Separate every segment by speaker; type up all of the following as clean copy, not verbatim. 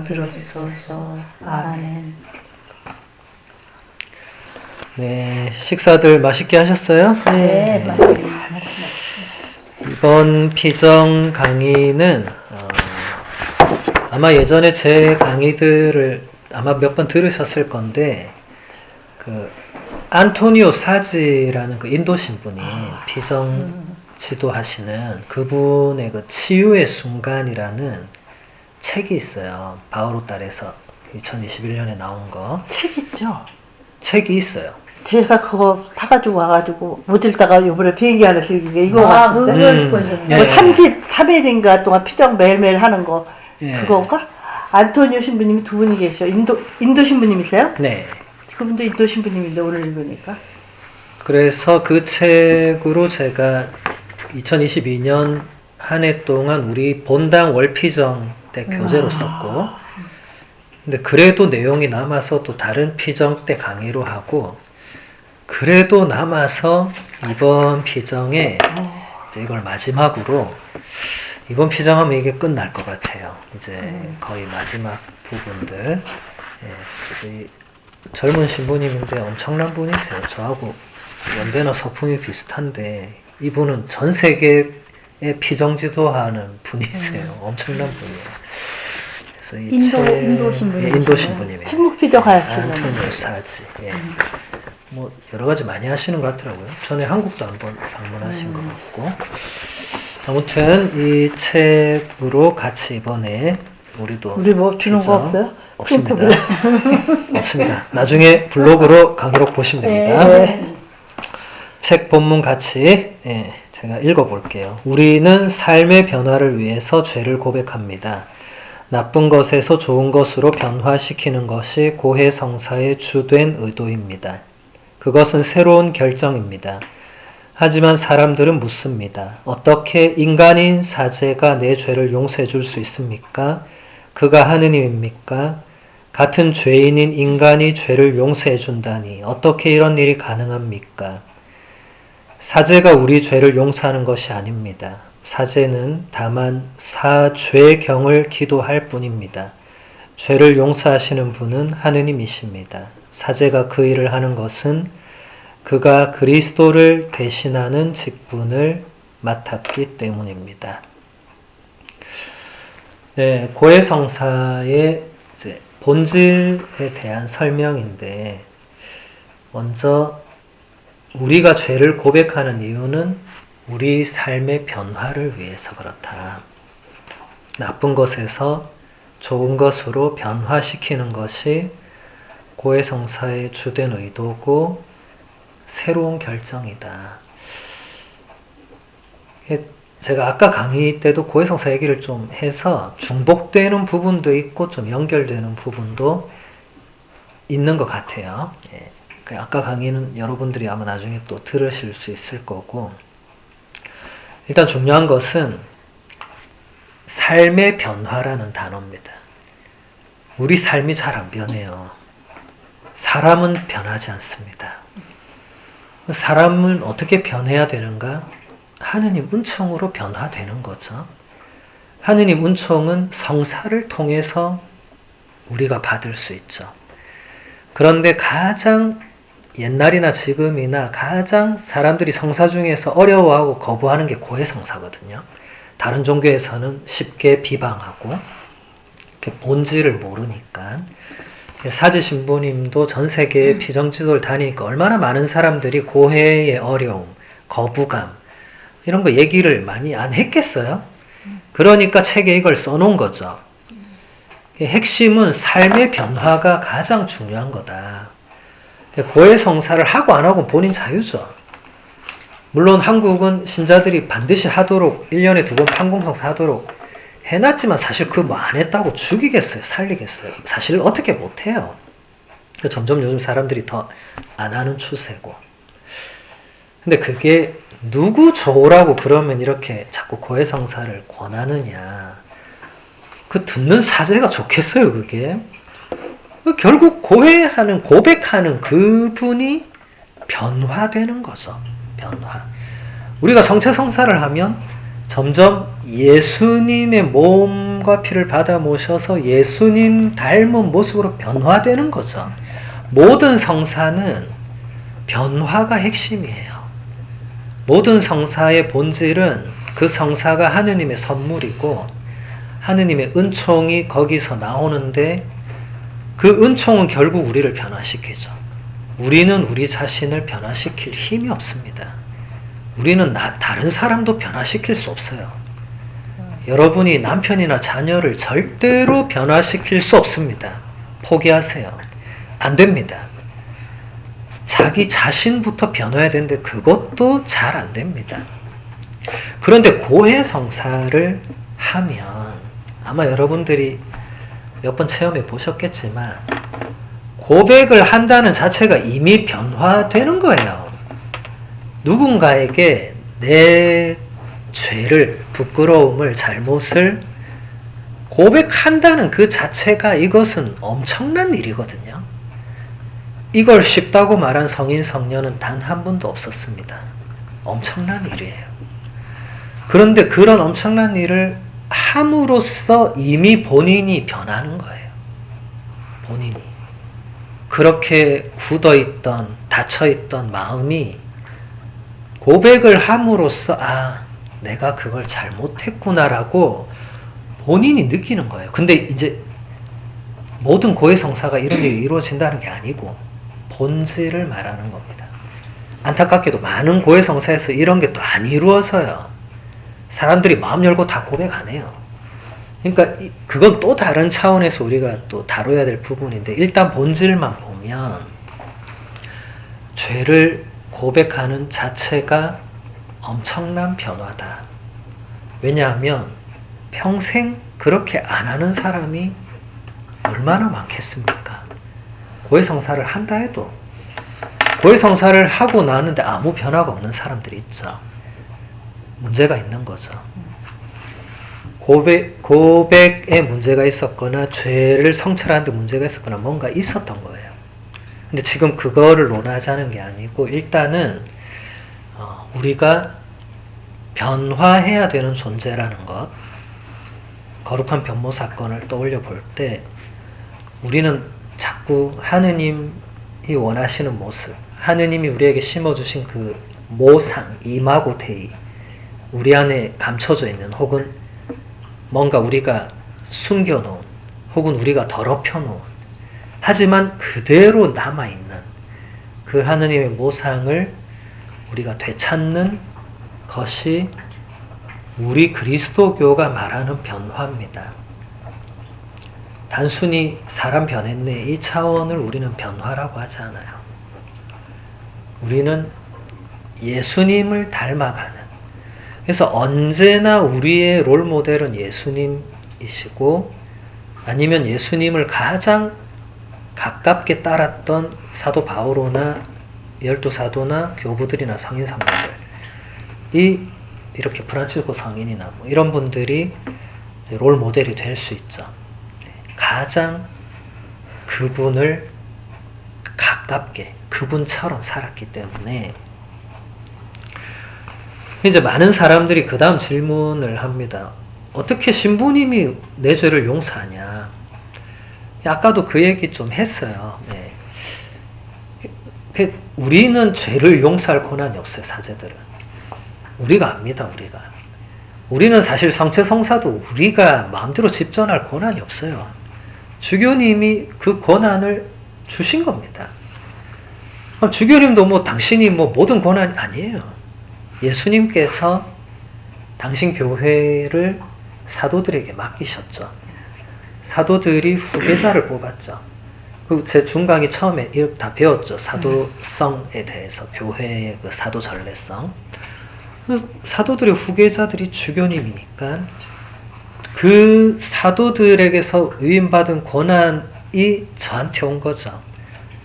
Speaker 1: 비로소서. 아멘.
Speaker 2: 네, 식사들 맛있게 하셨어요?
Speaker 1: 네, 맛있게 잘 먹었습니다.
Speaker 2: 이번 피정 강의는 아마 예전에 제 강의들을 아마 몇 번 들으셨을 건데 그 안토니오 사지라는 그 인도 신분이 피정 지도하시는 그분의 그 치유의 순간이라는 책이 있어요. 바오로달에서 2021년에 나온 거.
Speaker 1: 책 있죠?
Speaker 2: 책이 있어요.
Speaker 1: 제가 그거 사가지고 와가지고 못 읽다가 이번에 비행기 하나 들긴 게 이거 같은데? 뭐
Speaker 2: 예.
Speaker 1: 3일인가 동안 피정 매일매일 하는 거
Speaker 2: 예.
Speaker 1: 그건가? 안토니오 신부님이 두 분이 계셔. 인도 신부님이세요?
Speaker 2: 네.
Speaker 1: 그분도 인도 신부님인데 오늘 읽으니까.
Speaker 2: 그래서 그 책으로 제가 2022년 한 해 동안 우리 본당 월피정 때 교재로 썼고, 근데 그래도 내용이 남아서 또 다른 피정 때 강의로 하고, 그래도 남아서 이번 피정에 이제 이걸 마지막으로 이번 피정하면 이게 끝날 것 같아요. 이제 거의 마지막 부분들. 예, 이 젊은 신부님인데 엄청난 분이세요. 저하고 연배나 서품이 비슷한데 이분은 전 세계에 피정지도하는 분이세요. 엄청난 분이에요. 그래서 이
Speaker 3: 인도 신부님.
Speaker 2: 인도 신부님이에요.
Speaker 1: 침묵 피정 하시는
Speaker 2: 안토니오 사지. 예. 뭐 여러 가지 많이 하시는 것 같더라고요. 전에 한국도 한번 방문하신 것 같고. 아무튼 이 책으로 같이 이번에 우리도
Speaker 1: 우리 뭐 주는 거 없어요?
Speaker 2: 없습니다. 없습니다. 나중에 블로그로 강의록 보시면 됩니다.
Speaker 1: 네.
Speaker 2: 책 본문 같이 제가 읽어볼게요. 우리는 삶의 변화를 위해서 죄를 고백합니다. 나쁜 것에서 좋은 것으로 변화시키는 것이 고해성사의 주된 의도입니다. 그것은 새로운 결정입니다. 하지만 사람들은 묻습니다. 어떻게 인간인 사제가 내 죄를 용서해 줄 수 있습니까? 그가 하느님입니까? 같은 죄인인 인간이 죄를 용서해 준다니 어떻게 이런 일이 가능합니까? 사제가 우리 죄를 용서하는 것이 아닙니다. 사제는 다만 사죄경을 기도할 뿐입니다. 죄를 용서하시는 분은 하느님이십니다. 사제가 그 일을 하는 것은 그가 그리스도를 대신하는 직분을 맡았기 때문입니다. 네, 고해성사의 이제 본질에 대한 설명인데, 먼저 우리가 죄를 고백하는 이유는 우리 삶의 변화를 위해서 그렇다. 나쁜 것에서 좋은 것으로 변화시키는 것이 고해성사의 주된 의도고 새로운 결정이다. 제가 아까 강의 때도 고해성사 얘기를 좀 해서 중복되는 부분도 있고 좀 연결되는 부분도 있는 것 같아요. 아까 강의는 여러분들이 아마 나중에 또 들으실 수 있을 거고, 일단 중요한 것은 삶의 변화라는 단어입니다. 우리 삶이 잘 안 변해요. 사람은 변하지 않습니다. 사람은 어떻게 변해야 되는가? 하느님 은총으로 변화되는 거죠. 하느님 은총은 성사를 통해서 우리가 받을 수 있죠. 그런데 가장 옛날이나 지금이나 가장 사람들이 성사 중에서 어려워하고 거부하는 게 고해성사거든요. 다른 종교에서는 쉽게 비방하고 본질을 모르니까. 사지 신부님도 전 세계의 피정지도를 다니니까 얼마나 많은 사람들이 고해의 어려움, 거부감 이런 거 얘기를 많이 안 했겠어요? 그러니까 책에 이걸 써놓은 거죠. 핵심은 삶의 변화가 가장 중요한 거다. 고해성사를 하고 안 하고 본인 자유죠. 물론 한국은 신자들이 반드시 하도록 1년에 2번 판공성사 하도록 해놨지만 사실 그 뭐 안 했다고 죽이겠어요? 살리겠어요? 사실 어떻게 못해요. 점점 요즘 사람들이 더 안 하는 추세고. 근데 그게 누구 좋으라고 그러면 이렇게 자꾸 고해성사를 권하느냐. 그 듣는 사제가 좋겠어요, 그게. 결국 고해하는, 고백하는 그분이 변화되는 거죠. 변화. 우리가 성체성사를 하면 점점 예수님의 몸과 몸과 피를 받아 모셔서 예수님 닮은 모습으로 변화되는 거죠. 모든 성사는 변화가 핵심이에요. 모든 성사의 본질은 그 성사가 하느님의 선물이고 하느님의 은총이 거기서 나오는데 그 은총은 결국 우리를 변화시키죠. 우리는 우리 자신을 변화시킬 힘이 없습니다. 우리는 다른 사람도 변화시킬 수 없어요. 여러분이 남편이나 자녀를 절대로 변화시킬 수 없습니다. 포기하세요. 안 됩니다. 자기 자신부터 변화해야 되는데 그것도 잘 안 됩니다. 그런데 고해성사를 하면 아마 여러분들이 몇 번 체험해 보셨겠지만 고백을 한다는 자체가 이미 변화되는 거예요. 누군가에게 내 죄를, 부끄러움을, 잘못을 고백한다는 그 자체가 이것은 엄청난 일이거든요. 이걸 쉽다고 말한 성인, 성녀는 단 한 분도 없었습니다. 엄청난 일이에요. 그런데 그런 엄청난 일을 함으로써 이미 본인이 변하는 거예요. 본인이. 그렇게 굳어있던, 닫혀있던 마음이 고백을 함으로써 내가 그걸 잘못했구나라고 본인이 느끼는 거예요. 근데 이제 모든 고해성사가 이런 일이 이루어진다는 게 아니고 본질을 말하는 겁니다. 안타깝게도 많은 고해성사에서 이런 게 또 안 이루어서요. 사람들이 마음 열고 다 고백 안 해요. 그러니까 그건 또 다른 차원에서 우리가 또 다뤄야 될 부분인데 일단 본질만 보면 죄를 고백하는 자체가 엄청난 변화다. 왜냐하면 평생 그렇게 안 하는 사람이 얼마나 많겠습니까? 고해성사를 한다 해도 고해성사를 하고 나는데 아무 변화가 없는 사람들이 있죠. 문제가 있는 거죠. 고백에 문제가 있었거나 죄를 성찰하는데 문제가 있었거나 뭔가 있었던 거예요. 근데 지금 그거를 논하자는 게 아니고 일단은 우리가 변화해야 되는 존재라는 것, 거룩한 변모 사건을 떠올려 볼 때 우리는 자꾸 하느님이 원하시는 모습, 하느님이 우리에게 심어주신 그 모상, 이마고 데이, 우리 안에 감춰져 있는 혹은 뭔가 우리가 숨겨놓은 혹은 우리가 더럽혀놓은 하지만 그대로 남아있는 그 하느님의 모상을 우리가 되찾는 것이 우리 그리스도교가 말하는 변화입니다. 단순히 사람 변했네 이 차원을 우리는 변화라고 하지 않아요. 우리는 예수님을 닮아가는, 그래서 언제나 우리의 롤모델은 예수님이시고 아니면 예수님을 가장 가깝게 따랐던 사도 바오로나 12사도나 교부들이나 성인 성도들, 이렇게 프란치스코 성인이나 뭐 이런 분들이 롤모델이 될 수 있죠. 가장 그분을 가깝게 그분처럼 살았기 때문에 이제 많은 사람들이 그 다음 질문을 합니다. 어떻게 신부님이 내 죄를 용서하냐? 아까도 그 얘기 좀 했어요. 네. 우리는 죄를 용서할 권한이 없어요. 사제들은. 우리가 압니다. 우리는 사실 성체 성사도 우리가 마음대로 집전할 권한이 없어요. 주교님이 그 권한을 주신 겁니다. 주교님도 뭐 당신이 뭐 모든 권한이 아니에요. 예수님께서 당신 교회를 사도들에게 맡기셨죠. 사도들이 후계자를 뽑았죠. 그리고 제 중강이 처음에 이렇게 다 배웠죠. 사도성에 대해서, 교회의 그 사도 전례성. 사도들의 후계자들이 주교님이니까 그 사도들에게서 위임받은 권한이 저한테 온 거죠.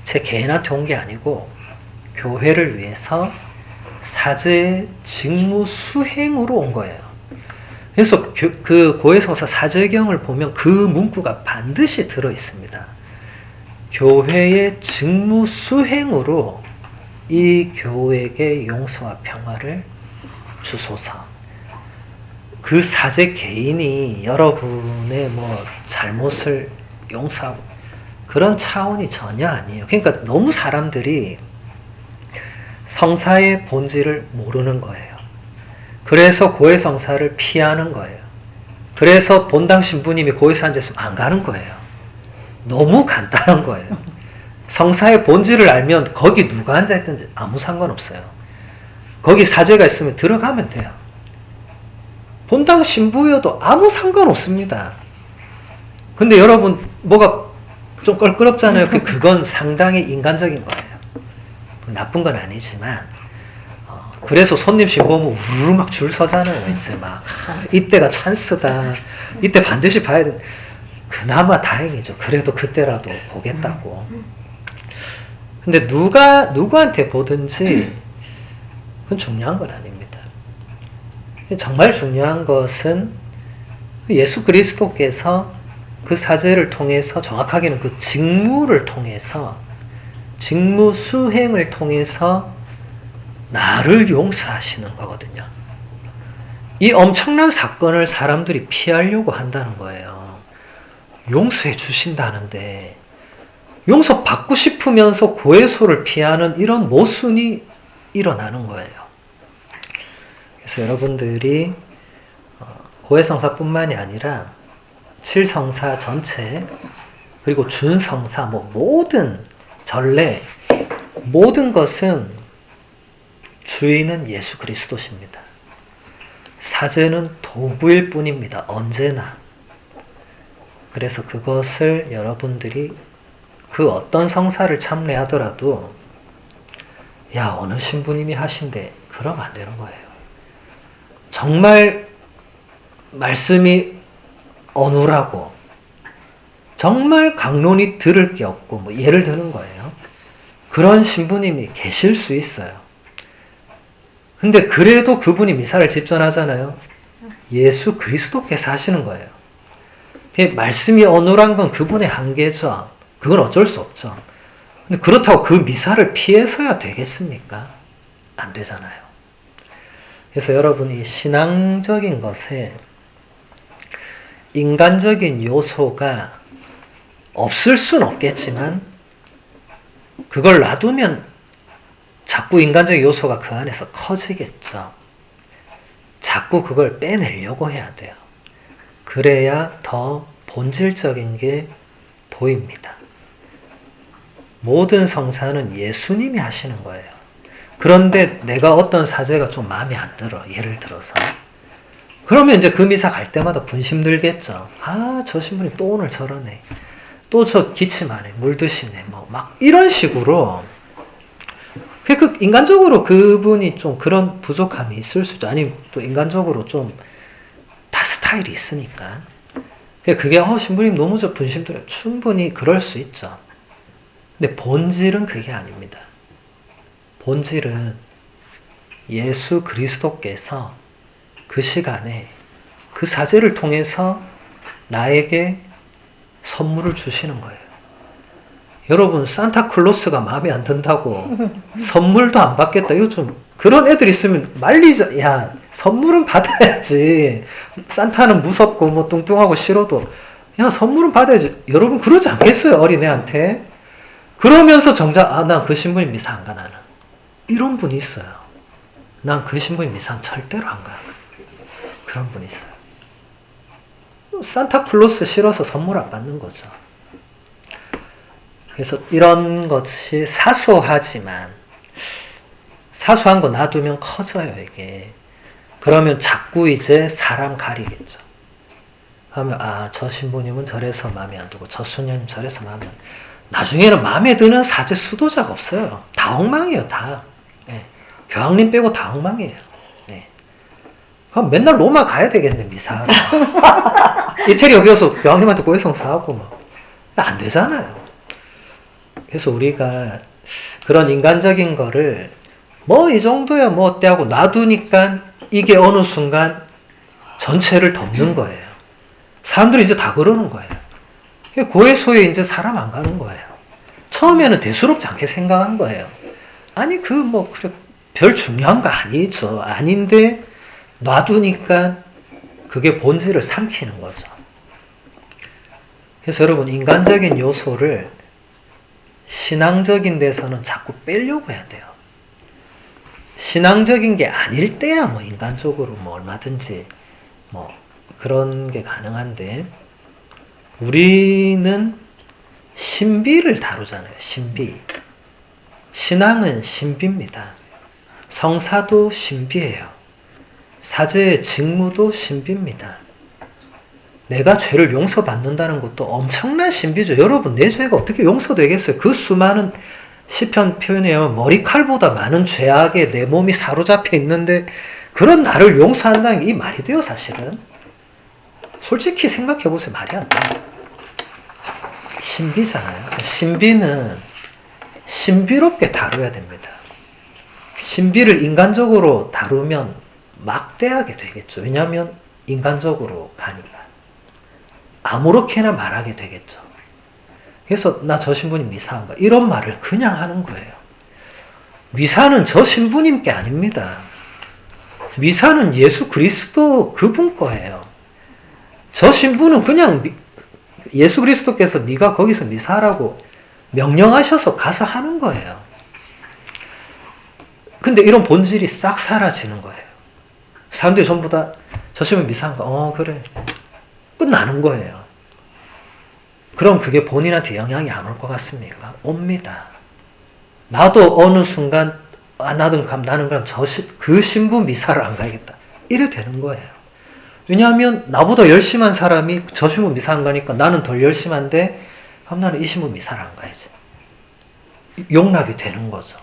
Speaker 2: 제 개인한테 온 게 아니고 교회를 위해서 사제의 직무 수행으로 온 거예요. 그래서 그 고해성사 사제경을 보면 그 문구가 반드시 들어 있습니다. 교회의 직무 수행으로 이 교회에게 용서와 평화를 주소서. 그 사제 개인이 여러분의 뭐 잘못을 용서하고 그런 차원이 전혀 아니에요. 그러니까 너무 사람들이 성사의 본질을 모르는 거예요. 그래서 고해성사를 피하는 거예요. 그래서 본당 신부님이 고해사 앉았으면 안 가는 거예요. 너무 간단한 거예요. 성사의 본질을 알면 거기 누가 앉아있든지 아무 상관없어요. 거기 사제가 있으면 들어가면 돼요. 본당 신부여도 아무 상관없습니다. 근데 여러분 뭐가 좀 껄끄럽잖아요. 그건 상당히 인간적인 거예요. 나쁜 건 아니지만 그래서 손님 신부 오면 우르르 막 줄 서잖아요. 이제 막 이때가 찬스다. 이때 반드시 봐야 돼. 그나마 다행이죠. 그래도 그때라도 보겠다고. 근데 누구한테 보든지 그건 중요한 건 아닙니다. 정말 중요한 것은 예수 그리스도께서 그 사제를 통해서, 정확하게는 그 직무를 통해서, 직무 수행을 통해서 나를 용서하시는 거거든요. 이 엄청난 사건을 사람들이 피하려고 한다는 거예요. 용서해 주신다는데 용서 받고 싶으면서 고해소를 피하는 이런 모순이 일어나는 거예요. 그래서 여러분들이 고해성사뿐만이 아니라 칠성사 전체, 그리고 준성사, 모든 전례, 모든 것은 주인은 예수 그리스도십니다. 사제는 도구일 뿐입니다. 언제나. 그래서 그것을 여러분들이 그 어떤 성사를 참례하더라도 야, 어느 신부님이 하신대, 그러면 안 되는 거예요. 정말 말씀이 어눌하고 정말 강론이 들을 게 없고 예를 드는 거예요. 그런 신부님이 계실 수 있어요. 근데 그래도 그분이 미사를 집전하잖아요. 예수 그리스도께서 하시는 거예요. 말씀이 어눌한 건 그분의 한계죠. 그건 어쩔 수 없죠. 근데 그렇다고 그 미사를 피해서야 되겠습니까? 안 되잖아요. 그래서 여러분이 신앙적인 것에 인간적인 요소가 없을 순 없겠지만 그걸 놔두면 자꾸 인간적인 요소가 그 안에서 커지겠죠. 자꾸 그걸 빼내려고 해야 돼요. 그래야 더 본질적인 게 보입니다. 모든 성사는 예수님이 하시는 거예요. 그런데 내가 어떤 사제가 좀 마음에 안 들어. 예를 들어서. 그러면 이제 그 미사 갈 때마다 분심 들겠죠. 아, 저 신부님 또 오늘 저러네. 또 저 기침 안 해. 물 드시네. 막 이런 식으로. 인간적으로 그분이 좀 그런 부족함이 있을 수도, 아니면 또 인간적으로 좀 다 스타일이 있으니까. 그게 신부님 너무 저 분심 들어요. 충분히 그럴 수 있죠. 근데 본질은 그게 아닙니다. 본질은 예수 그리스도께서 그 시간에 그 사제를 통해서 나에게 선물을 주시는 거예요. 여러분, 산타클로스가 마음에 안 든다고 선물도 안 받겠다. 이거 좀, 그런 애들 있으면 말리자. 야, 선물은 받아야지. 산타는 무섭고 뚱뚱하고 싫어도 야, 선물은 받아야지. 여러분 그러지 않겠어요? 어린애한테. 그러면서 정작 난 그 신부님 미사 안 가. 나는 이런 분이 있어요. 난 그 신부님 미사는 절대로 안 가. 그런 분이 있어요. 산타클로스 싫어서 선물 안 받는 거죠. 그래서 이런 것이 사소하지만 사소한 거 놔두면 커져요, 이게. 그러면 자꾸 이제 사람 가리겠죠. 그러면 저 신부님은 저래서 마음에 안 들고 저 수녀님 저래서 마음에 안 들고, 나중에는 마음에 드는 사제 수도자가 없어요. 다 엉망이에요, 다. 예. 교황님 빼고 다 엉망이에요. 예. 그럼 맨날 로마 가야 되겠네, 미사하러. 이태리 여기 와서 교황님한테 고해성사하고 안 되잖아요. 그래서 우리가 그런 인간적인 거를 이 정도야 어때 하고 놔두니까 이게 어느 순간 전체를 덮는 거예요. 사람들이 이제 다 그러는 거예요. 고해소에 이제 사람 안 가는 거예요. 처음에는 대수롭지 않게 생각한 거예요. 아니 그래 별 중요한 거 아니죠. 아닌데 놔두니까 그게 본질을 삼키는 거죠. 그래서 여러분 인간적인 요소를 신앙적인 데서는 자꾸 빼려고 해야 돼요. 신앙적인 게 아닐 때야 뭐 인간적으로 뭐 얼마든지 뭐 그런 게 가능한데 우리는 신비를 다루잖아요. 신비. 신앙은 신비입니다. 성사도 신비예요. 사제의 직무도 신비입니다. 내가 죄를 용서받는다는 것도 엄청난 신비죠. 여러분 내 죄가 어떻게 용서되겠어요? 그 수많은 시편 표현에 의하면 머리칼보다 많은 죄악에 내 몸이 사로잡혀 있는데 그런 나를 용서한다는 게 이 말이 돼요 사실은? 솔직히 생각해보세요. 말이 안 돼요. 신비잖아요. 신비는 신비롭게 다뤄야 됩니다. 신비를 인간적으로 다루면 막대하게 되겠죠. 왜냐하면 인간적으로 가니까. 아무렇게나 말하게 되겠죠. 그래서 나 저 신부님 미사한가 이런 말을 그냥 하는 거예요. 미사는 저 신부님께 아닙니다. 미사는 예수 그리스도 그분 거예요. 저 신부는 그냥 예수 그리스도께서 네가 거기서 미사하라고 명령하셔서 가서 하는 거예요. 근데 이런 본질이 싹 사라지는 거예요. 사람들이 전부 다 저 신부 미사한가? 그래. 끝나는 거예요. 그럼 그게 본인한테 영향이 안 올 것 같습니까? 옵니다. 나도 어느 순간 나는 그럼 그 신부 미사를 안 가야겠다. 이래 되는 거예요. 왜냐하면 나보다 열심한 사람이 저 신부 미사 안 가니까 나는 덜 열심한데 그럼 나는 이 신부 미사를 안 가야지. 용납이 되는 거죠.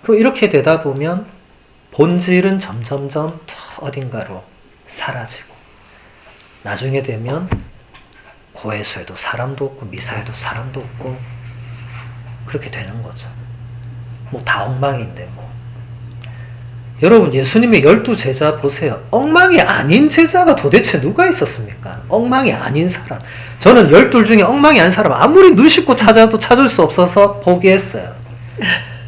Speaker 2: 그럼 이렇게 되다 보면 본질은 점점점 어딘가로 사라지고 나중에 되면 고해소에도 사람도 없고 미사에도 사람도 없고 그렇게 되는 거죠. 뭐 다 엉망인데 뭐. 여러분 예수님의 12제자 보세요. 엉망이 아닌 제자가 도대체 누가 있었습니까? 엉망이 아닌 사람. 저는 12 중에 엉망이 아닌 사람 아무리 눈 씻고 찾아도 찾을 수 없어서 포기했어요.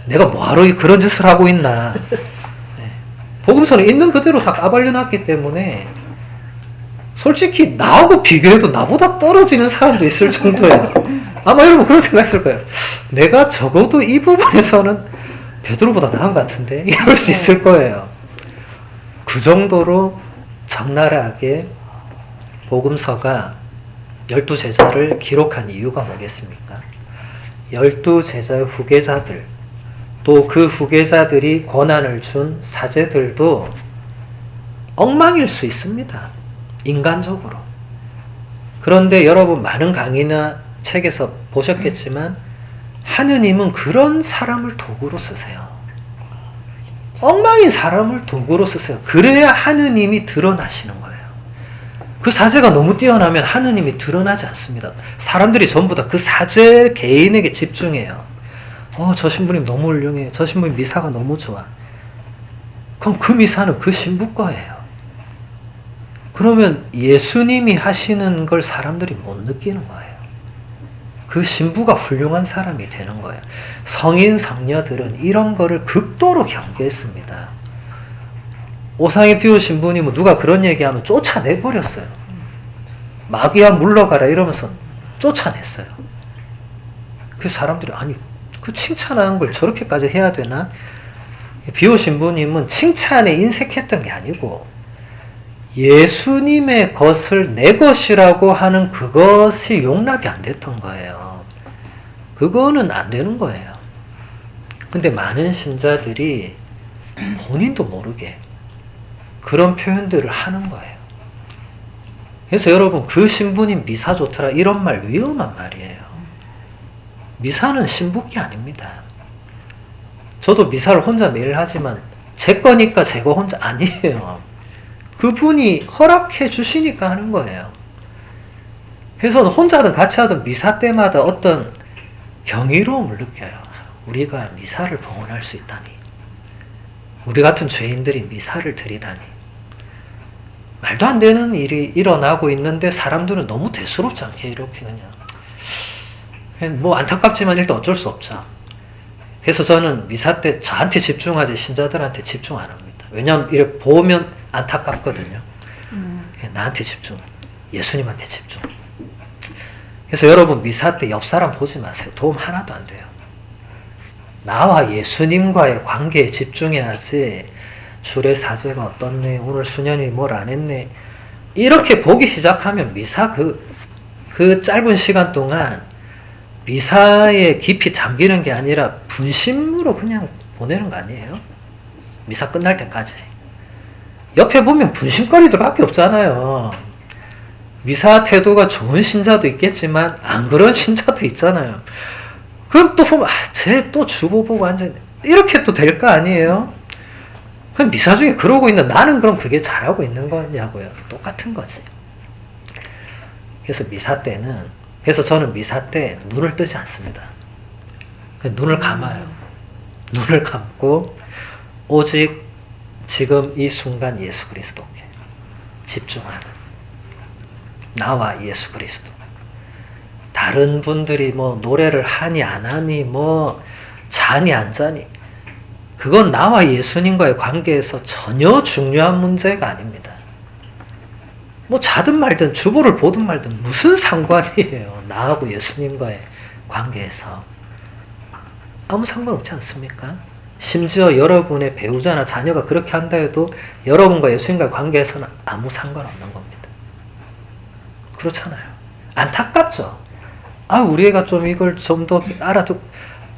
Speaker 2: 내가 뭐하러 그런 짓을 하고 있나. 네. 복음서는 있는 그대로 다 까발려놨기 때문에 솔직히 나하고 비교해도 나보다 떨어지는 사람도 있을 정도예요. 아마 여러분 그런 생각했을 거예요. 내가 적어도 이 부분에서는 베드로보다 나은 것 같은데 이럴 수 있을 거예요. 그 정도로 적나라하게 복음서가 12제자를 기록한 이유가 뭐겠습니까? 12제자의 후계자들 또 그 후계자들이 권한을 준 사제들도 엉망일 수 있습니다. 인간적으로. 그런데 여러분 많은 강의나 책에서 보셨겠지만 하느님은 그런 사람을 도구로 쓰세요. 엉망인 사람을 도구로 쓰세요. 그래야 하느님이 드러나시는 거예요. 그 사제가 너무 뛰어나면 하느님이 드러나지 않습니다. 사람들이 전부 다 그 사제 개인에게 집중해요. 저 신부님 너무 훌륭해. 저 신부님 미사가 너무 좋아. 그럼 그 미사는 그 신부 거예요. 그러면 예수님이 하시는 걸 사람들이 못 느끼는 거예요. 그 신부가 훌륭한 사람이 되는 거예요. 성인 성녀들은 이런 거를 극도로 경계했습니다. 오상에 비우신 분이 뭐 누가 그런 얘기하면 쫓아내버렸어요. 마귀야 물러가라 이러면서 쫓아냈어요. 그 사람들이 아니 그 칭찬하는 걸 저렇게까지 해야 되나? 비우신 분님은 칭찬에 인색했던 게 아니고 예수님의 것을 내 것이라고 하는 그것이 용납이 안 됐던 거예요. 그거는 안 되는 거예요. 근데 많은 신자들이 본인도 모르게 그런 표현들을 하는 거예요. 그래서 여러분 그 신부님 미사 좋더라 이런 말 위험한 말이에요. 미사는 신부께 아닙니다. 저도 미사를 혼자 매일 하지만 제 거니까 제거 혼자 아니에요. 그분이 허락해 주시니까 하는 거예요. 그래서 혼자 하든 같이 하든 미사 때마다 어떤 경이로움을 느껴요. 우리가 미사를 봉헌할 수 있다니. 우리 같은 죄인들이 미사를 드리다니. 말도 안 되는 일이 일어나고 있는데 사람들은 너무 대수롭지 않게 이렇게 그냥 뭐 안타깝지만 일단 어쩔 수 없죠. 그래서 저는 미사 때 저한테 집중하지 신자들한테 집중 안 합니다. 왜냐하면 이렇게 보면 안타깝거든요. 나한테 집중. 예수님한테 집중. 그래서 여러분 미사 때 옆 사람 보지 마세요. 도움 하나도 안 돼요. 나와 예수님과의 관계에 집중해야지 주례 사제가 어떻네, 오늘 수년이 뭘 안 했네, 이렇게 보기 시작하면 미사 그 짧은 시간 동안 미사에 깊이 잠기는 게 아니라 분심으로 그냥 보내는 거 아니에요? 미사 끝날 때까지. 옆에 보면 분심거리들밖에 없잖아요. 미사 태도가 좋은 신자도 있겠지만 안 그런 신자도 있잖아요. 그럼 또 보면 쟤 또 주보 보고 앉아있네, 이렇게 또 될 거 아니에요? 그럼 미사 중에 그러고 있는 나는 그럼 그게 잘하고 있는 거냐고요? 똑같은 거지. 그래서 미사 때는, 그래서 저는 미사 때 눈을 뜨지 않습니다. 눈을 감아요. 눈을 감고 오직 지금 이 순간 예수 그리스도께 집중하는, 나와 예수 그리스도. 다른 분들이 뭐 노래를 하니 안 하니, 뭐 자니 안 자니, 그건 나와 예수님과의 관계에서 전혀 중요한 문제가 아닙니다. 뭐 자든 말든 주보를 보든 말든 무슨 상관이에요. 나하고 예수님과의 관계에서. 아무 상관없지 않습니까? 심지어 여러분의 배우자나 자녀가 그렇게 한다 해도 여러분과 예수님과의 관계에서는 아무 상관없는 겁니다. 그렇잖아요. 안타깝죠? 우리 애가 좀 이걸 좀 더 알아듣고,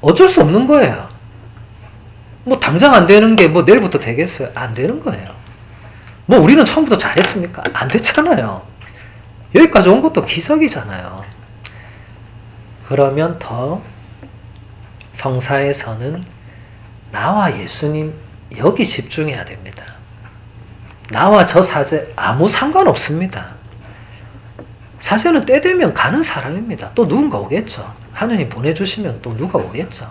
Speaker 2: 어쩔 수 없는 거예요. 뭐 당장 안 되는 게 뭐 내일부터 되겠어요? 안 되는 거예요. 뭐 우리는 처음부터 잘했습니까? 안 됐잖아요. 여기까지 온 것도 기적이잖아요. 그러면 더 성사에서는 나와 예수님 여기 집중해야 됩니다. 나와 저 사제 아무 상관없습니다. 사제는 때 되면 가는 사람입니다. 또 누군가 오겠죠. 하느님 보내주시면 또 누가 오겠죠.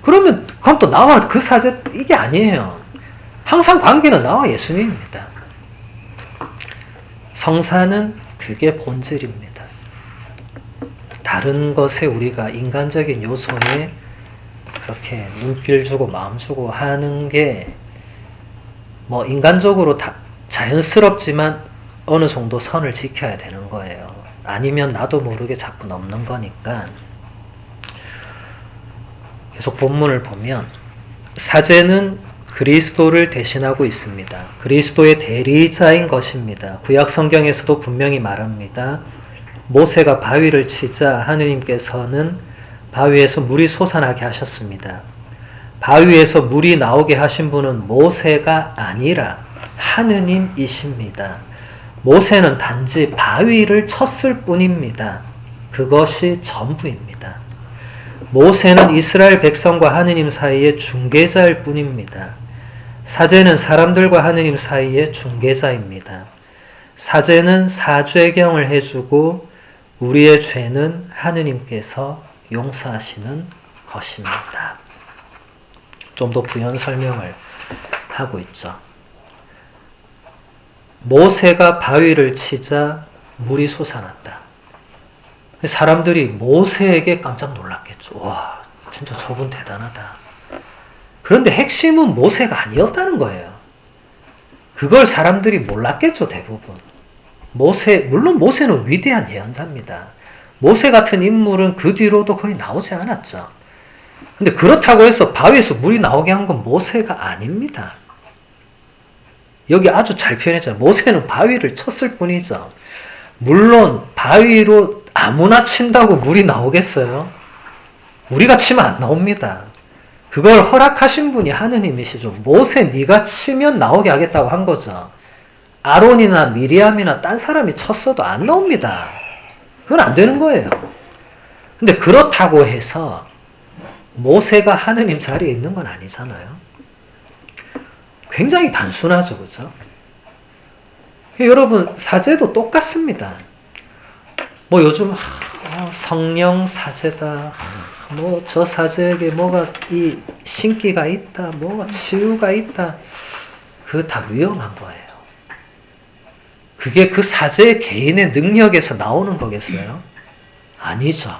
Speaker 2: 그럼 또 나와 그 사제 이게 아니에요. 항상 관계는 나와 예수님입니다. 성사는 그게 본질입니다. 다른 것에 우리가 인간적인 요소에 그렇게 눈길 주고 마음 주고 하는 게 뭐 인간적으로 다 자연스럽지만 어느 정도 선을 지켜야 되는 거예요. 아니면 나도 모르게 자꾸 넘는 거니까. 계속 본문을 보면 사제는 그리스도를 대신하고 있습니다. 그리스도의 대리자인 것입니다. 구약 성경에서도 분명히 말합니다. 모세가 바위를 치자 하느님께서는 바위에서 물이 솟아나게 하셨습니다. 바위에서 물이 나오게 하신 분은 모세가 아니라 하느님이십니다. 모세는 단지 바위를 쳤을 뿐입니다. 그것이 전부입니다. 모세는 이스라엘 백성과 하느님 사이의 중개자일 뿐입니다. 사제는 사람들과 하느님 사이의 중개자입니다. 사제는 사죄경을 해주고 우리의 죄는 하느님께서 용서하시는 것입니다. 좀 더 부연 설명을 하고 있죠. 모세가 바위를 치자 물이 솟아났다. 사람들이 모세에게 깜짝 놀랐겠죠. 와, 진짜 저분 대단하다. 그런데 핵심은 모세가 아니었다는 거예요. 그걸 사람들이 몰랐겠죠, 대부분. 물론 모세는 위대한 예언자입니다. 모세 같은 인물은 그 뒤로도 거의 나오지 않았죠. 근데 그렇다고 해서 바위에서 물이 나오게 한 건 모세가 아닙니다. 여기 아주 잘 표현했잖아요. 모세는 바위를 쳤을 뿐이죠. 물론 바위로 아무나 친다고 물이 나오겠어요? 우리가 치면 안 나옵니다. 그걸 허락하신 분이 하느님이시죠. 모세 네가 치면 나오게 하겠다고 한 거죠. 아론이나 미리암이나 딴 사람이 쳤어도 안 나옵니다. 그건 안 되는 거예요. 근데 그렇다고 해서 모세가 하느님 자리에 있는 건 아니잖아요. 굉장히 단순하죠. 그죠? 여러분, 사제도 똑같습니다. 뭐 요즘 성령 사제다, 뭐 저 사제에게 뭐가 이 신기가 있다, 뭐가 치유가 있다, 그거 다 위험한 거예요. 그게 그 사제 개인의 능력에서 나오는 거겠어요? 아니죠.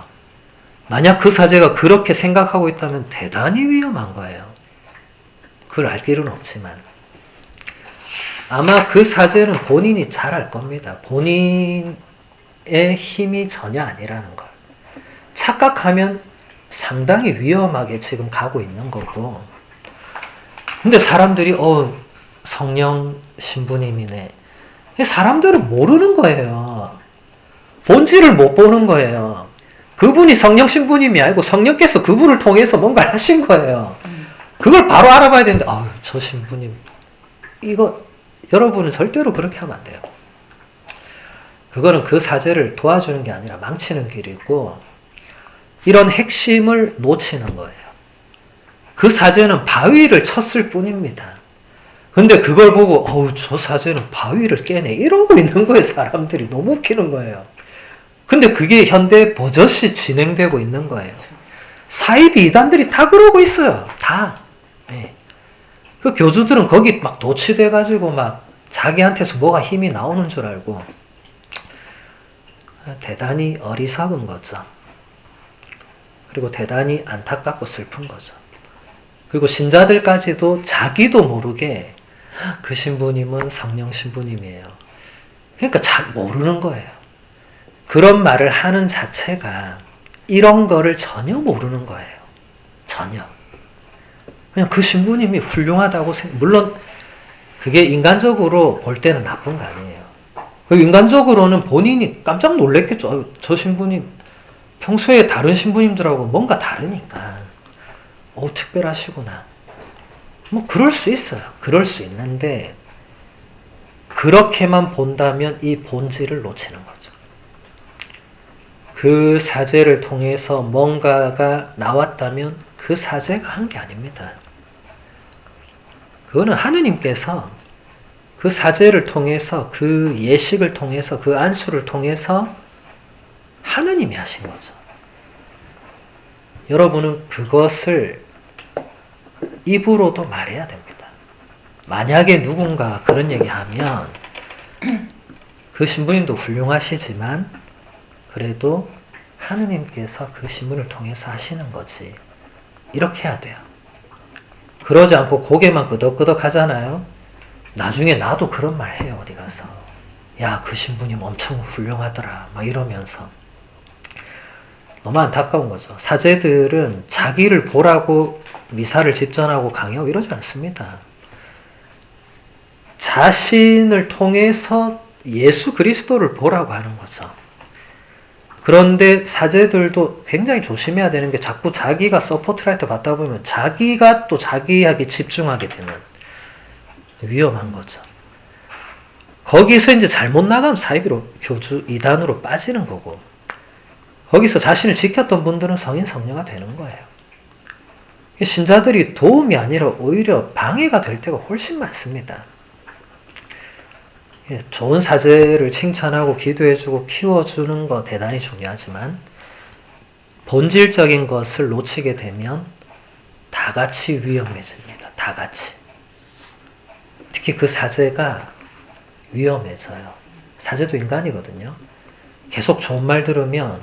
Speaker 2: 만약 그 사제가 그렇게 생각하고 있다면 대단히 위험한 거예요. 그걸 알 필요는 없지만. 아마 그 사제는 본인이 잘 알 겁니다. 본인의 힘이 전혀 아니라는 걸. 착각하면 상당히 위험하게 지금 가고 있는 거고. 근데 사람들이 성령 신부님이네. 사람들은 모르는 거예요. 본질을 못 보는 거예요. 그분이 성령 신부님이 아니고 성령께서 그분을 통해서 뭔가 하신 거예요. 그걸 바로 알아봐야 되는데 저 신부님 이거 여러분은 절대로 그렇게 하면 안 돼요. 그거는 그 사제를 도와주는 게 아니라 망치는 길이고 이런 핵심을 놓치는 거예요. 그 사제는 바위를 쳤을 뿐입니다. 근데 그걸 보고 저 사제는 바위를 깨네 이러고 있는 거예요. 사람들이 너무 웃기는 거예요. 근데 그게 현대 버젓이 진행되고 있는 거예요. 사이비 이단들이 다 그러고 있어요. 다. 네. 그 교주들은 거기 막 도취돼가지고 막 자기한테서 뭐가 힘이 나오는 줄 알고 대단히 어리석은 거죠. 그리고 대단히 안타깝고 슬픈 거죠. 그리고 신자들까지도 자기도 모르게 그 신부님은 성령 신부님이에요. 그러니까 잘 모르는 거예요. 그런 말을 하는 자체가 이런 거를 전혀 모르는 거예요. 전혀. 그냥 그 신부님이 훌륭하다고 물론 그게 인간적으로 볼 때는 나쁜 거 아니에요. 인간적으로는 본인이 깜짝 놀랐겠죠. 저 신부님 평소에 다른 신부님들하고 뭔가 다르니까 특별하시구나. 뭐 그럴 수 있어요. 그럴 수 있는데 그렇게만 본다면 이 본질을 놓치는 거죠. 그 사제를 통해서 뭔가가 나왔다면 그 사제가 한 게 아닙니다. 그거는 하느님께서 그 사제를 통해서 그 예식을 통해서 그 안수를 통해서 하느님이 하신 거죠. 여러분은 그것을 입으로도 말해야 됩니다. 만약에 누군가 그런 얘기하면 그 신부님도 훌륭하시지만 그래도 하느님께서 그 신부를 통해서 하시는 거지. 이렇게 해야 돼요. 그러지 않고 고개만 끄덕끄덕 하잖아요. 나중에 나도 그런 말 해요. 어디 가서. 야, 그 신부님 엄청 훌륭하더라. 막 이러면서. 너무 안타까운 거죠. 사제들은 자기를 보라고 미사를 집전하고 강요하고 이러지 않습니다. 자신을 통해서 예수 그리스도를 보라고 하는 거죠. 그런데 사제들도 굉장히 조심해야 되는 게 자꾸 자기가 서포트라이트 받다 보면 자기가 또 자기에게 집중하게 되는 위험한 거죠. 거기서 이제 잘못 나가면 사이비로 교주 이단으로 빠지는 거고 거기서 자신을 지켰던 분들은 성인 성녀가 되는 거예요. 신자들이 도움이 아니라 오히려 방해가 될 때가 훨씬 많습니다. 좋은 사제를 칭찬하고 기도해주고 키워주는 거 대단히 중요하지만 본질적인 것을 놓치게 되면 다 같이 위험해집니다. 다 같이. 특히 그 사제가 위험해져요. 사제도 인간이거든요. 계속 좋은 말 들으면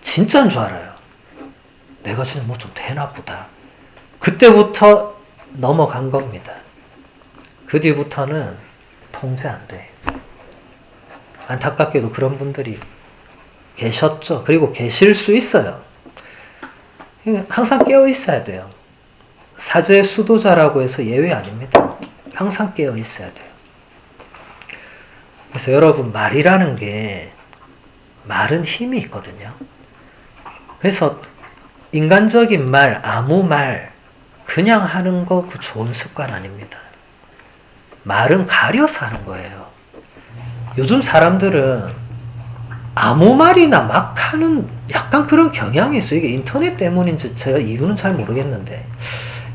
Speaker 2: 진짜인 줄 알아요. 내가 진짜 뭐 좀 되나 보다. 그때부터 넘어간 겁니다. 그 뒤부터는 통제 안 돼. 안타깝게도 그런 분들이 계셨죠. 그리고 계실 수 있어요. 항상 깨어 있어야 돼요. 사제 수도자라고 해서 예외 아닙니다. 항상 깨어 있어야 돼요. 그래서 여러분 말이라는 게 말은 힘이 있거든요. 그래서 인간적인 말, 아무 말 그냥 하는 거 그 좋은 습관 아닙니다. 말은 가려서 하는 거예요. 요즘 사람들은 아무 말이나 막 하는 약간 그런 경향이 있어요. 이게 인터넷 때문인지 제가 이유는 잘 모르겠는데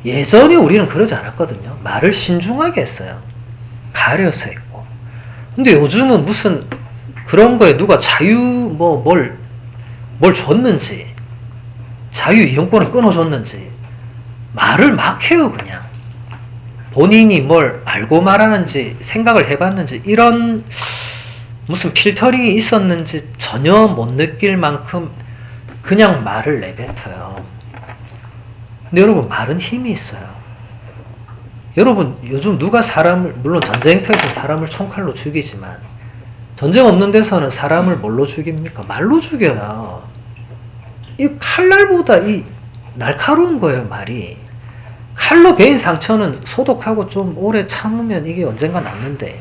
Speaker 2: 예전에 우리는 그러지 않았거든요. 말을 신중하게 했어요. 가려서 했고. 근데 요즘은 무슨 그런 거에 누가 뭘 줬는지 자유 이용권을 끊어줬는지 말을 막 해요. 그냥 본인이 뭘 알고 말하는지 생각을 해봤는지 이런 무슨 필터링이 있었는지 전혀 못 느낄 만큼 그냥 말을 내뱉어요. 근데 여러분 말은 힘이 있어요. 여러분 요즘 누가 사람을, 물론 전쟁터에서 사람을 총칼로 죽이지만 전쟁 없는 데서는 사람을 뭘로 죽입니까? 말로 죽여요. 이 칼날보다 이 날카로운 거예요, 말이. 칼로 베인 상처는 소독하고 좀 오래 참으면 이게 언젠가 낫는데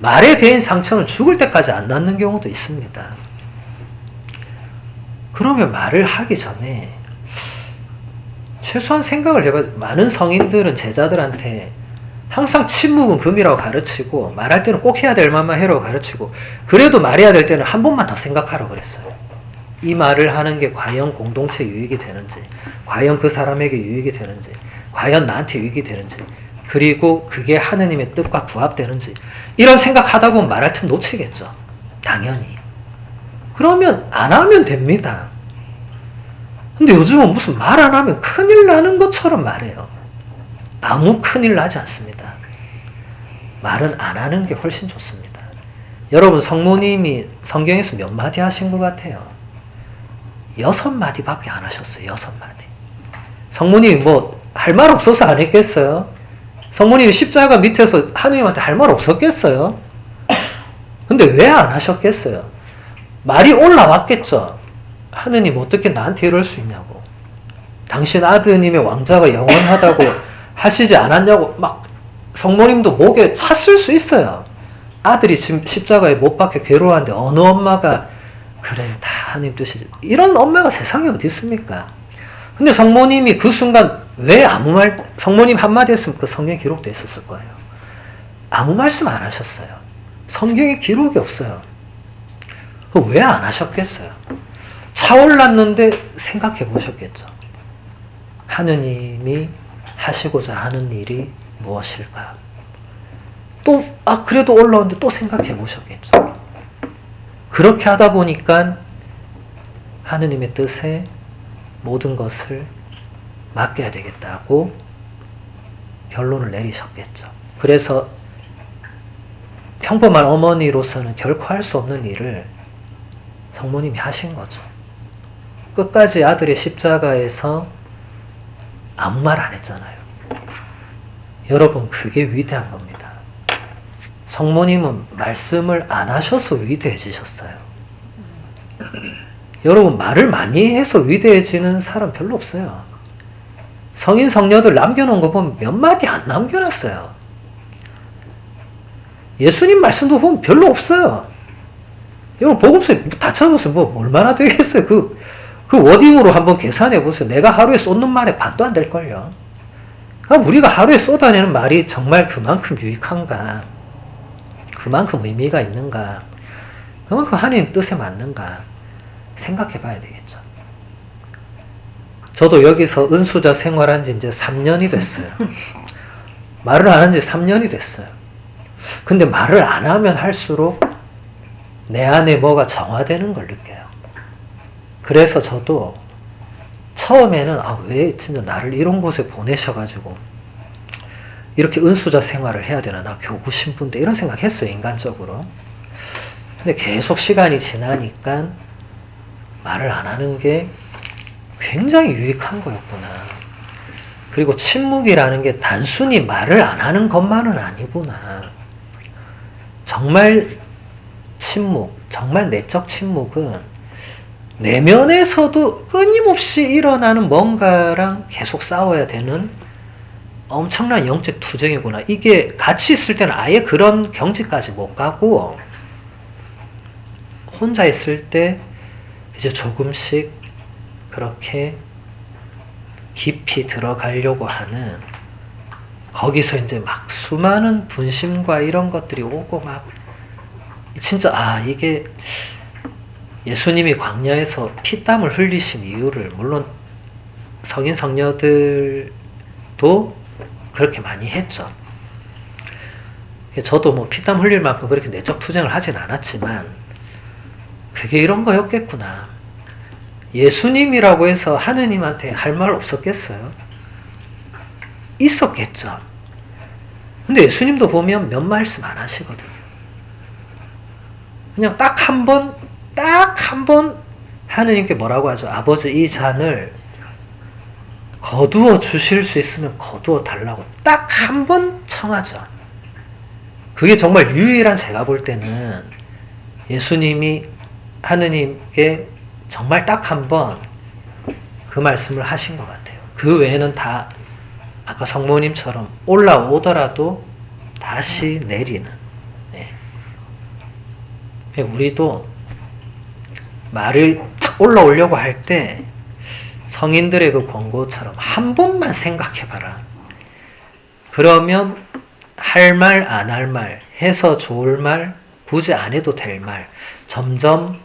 Speaker 2: 말에 베인 상처는 죽을 때까지 안 낫는 경우도 있습니다. 그러면 말을 하기 전에 최소한 생각을 해봐. 많은 성인들은 제자들한테 항상 침묵은 금이라고 가르치고 말할 때는 꼭 해야 될 말만 해라고 가르치고 그래도 말해야 될 때는 한 번만 더 생각하라고 그랬어요. 이 말을 하는 게 과연 공동체 유익이 되는지, 과연 그 사람에게 유익이 되는지, 과연 나한테 유익이 되는지, 그리고 그게 하느님의 뜻과 부합되는지 이런 생각하다 보면 말할 틈 놓치겠죠. 당연히. 그러면 안 하면 됩니다. 근데 요즘은 무슨 말 안 하면 큰일 나는 것처럼 말해요. 아무 큰일 나지 않습니다. 말은 안 하는 게 훨씬 좋습니다. 여러분 성모님이 성경에서 몇 마디 하신 것 같아요? 6마디밖에 안 하셨어요. 6마디. 성모님이 뭐 할 말 없어서 안 했겠어요? 성모님이 십자가 밑에서 하느님한테 할 말 없었겠어요? 근데 왜 안 하셨겠어요? 말이 올라왔겠죠. 하느님 어떻게 나한테 이럴 수 있냐고. 당신 아드님의 왕자가 영원하다고 하시지 않았냐고 막 성모님도 목에 찼을 수 있어요. 아들이 지금 십자가에 못 박혀 괴로워하는데 어느 엄마가 그래 다 하느님 뜻이지. 이런 엄마가 세상에 어디 있습니까? 근데 성모님이 그 순간 왜 아무 말, 성모님 한마디 했으면 그 성경에 기록되어 있었을 거예요. 아무 말씀 안 하셨어요. 성경에 기록이 없어요. 왜 안 하셨겠어요? 차올랐는데 생각해 보셨겠죠. 하느님이 하시고자 하는 일이 무엇일까? 또, 그래도 올라오는데 또 생각해 보셨겠죠. 그렇게 하다 보니까 하느님의 뜻에 모든 것을 맡겨야 되겠다고 결론을 내리셨겠죠. 그래서 평범한 어머니로서는 결코 할 수 없는 일을 성모님이 하신 거죠. 끝까지 아들의 십자가에서 아무 말 안 했잖아요. 여러분 그게 위대한 겁니다. 성모님은 말씀을 안 하셔서 위대해지셨어요. 여러분 말을 많이 해서 위대해지는 사람 별로 없어요. 성인 성녀들 남겨놓은 거 보면 몇 마디 안 남겨놨어요. 예수님 말씀도 보면 별로 없어요. 여러분 복음서에 다 찾아보세요. 뭐 얼마나 되겠어요. 그 워딩으로 한번 계산해 보세요. 내가 하루에 쏟는 말에 반도 안 될걸요. 그럼 우리가 하루에 쏟아내는 말이 정말 그만큼 유익한가, 그만큼 의미가 있는가, 그만큼 하나님 뜻에 맞는가 생각해 봐야 되겠죠. 저도 여기서 은수자 생활한 지 이제 3년이 됐어요. 말을 안 한 지 3년이 됐어요. 근데 말을 안 하면 할수록 내 안에 뭐가 정화되는 걸 느껴요. 그래서 저도 처음에는 왜 진짜 나를 이런 곳에 보내셔가지고 이렇게 은수자 생활을 해야 되나, 나 교구 신부인데 이런 생각했어요, 인간적으로. 근데 계속 시간이 지나니까 말을 안 하는 게 굉장히 유익한 거였구나. 그리고 침묵이라는 게 단순히 말을 안 하는 것만은 아니구나. 정말 침묵, 정말 내적 침묵은 내면에서도 끊임없이 일어나는 뭔가랑 계속 싸워야 되는 엄청난 영적 투쟁이구나. 이게 같이 있을 때는 아예 그런 경지까지 못 가고 혼자 있을 때 이제 조금씩 그렇게 깊이 들어가려고 하는, 거기서 이제 막 수많은 분심과 이런 것들이 오고 막 진짜 이게 예수님이 광야에서 피땀을 흘리신 이유를, 물론 성인 성녀들도 그렇게 많이 했죠. 저도 뭐 피땀 흘릴 만큼 그렇게 내적 투쟁을 하진 않았지만 그게 이런 거였겠구나. 예수님이라고 해서 하느님한테 할 말 없었겠어요? 있었겠죠. 근데 예수님도 보면 몇 말씀 안 하시거든요. 그냥 딱 한 번 하느님께 뭐라고 하죠? 아버지 이 잔을 거두어 주실 수 있으면 거두어 달라고 딱 한 번 청하죠. 그게 정말 유일한, 제가 볼 때는 예수님이 하느님께 정말 딱 한 번 그 말씀을 하신 것 같아요. 그 외에는 다 아까 성모님처럼 올라오더라도 다시 내리는. 네. 우리도 말을 딱 올라오려고 할 때 성인들의 그 권고처럼 한 번만 생각해봐라. 그러면 할 말, 안 할 말, 해서 좋을 말, 굳이 안 해도 될 말, 점점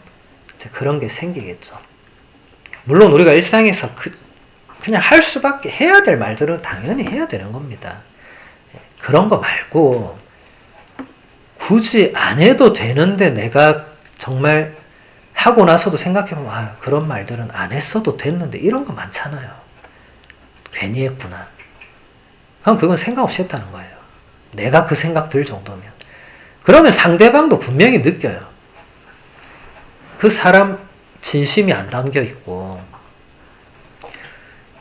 Speaker 2: 이제 그런 게 생기겠죠. 물론 우리가 일상에서 그냥 할 수밖에, 해야 될 말들은 당연히 해야 되는 겁니다. 그런 거 말고 굳이 안 해도 되는데 내가 정말 하고 나서도 생각해보면 그런 말들은 안 했어도 됐는데 이런 거 많잖아요. 괜히 했구나. 그럼 그건 생각 없이 했다는 거예요. 내가 그 생각 들 정도면. 그러면 상대방도 분명히 느껴요. 그 사람 진심이 안 담겨 있고.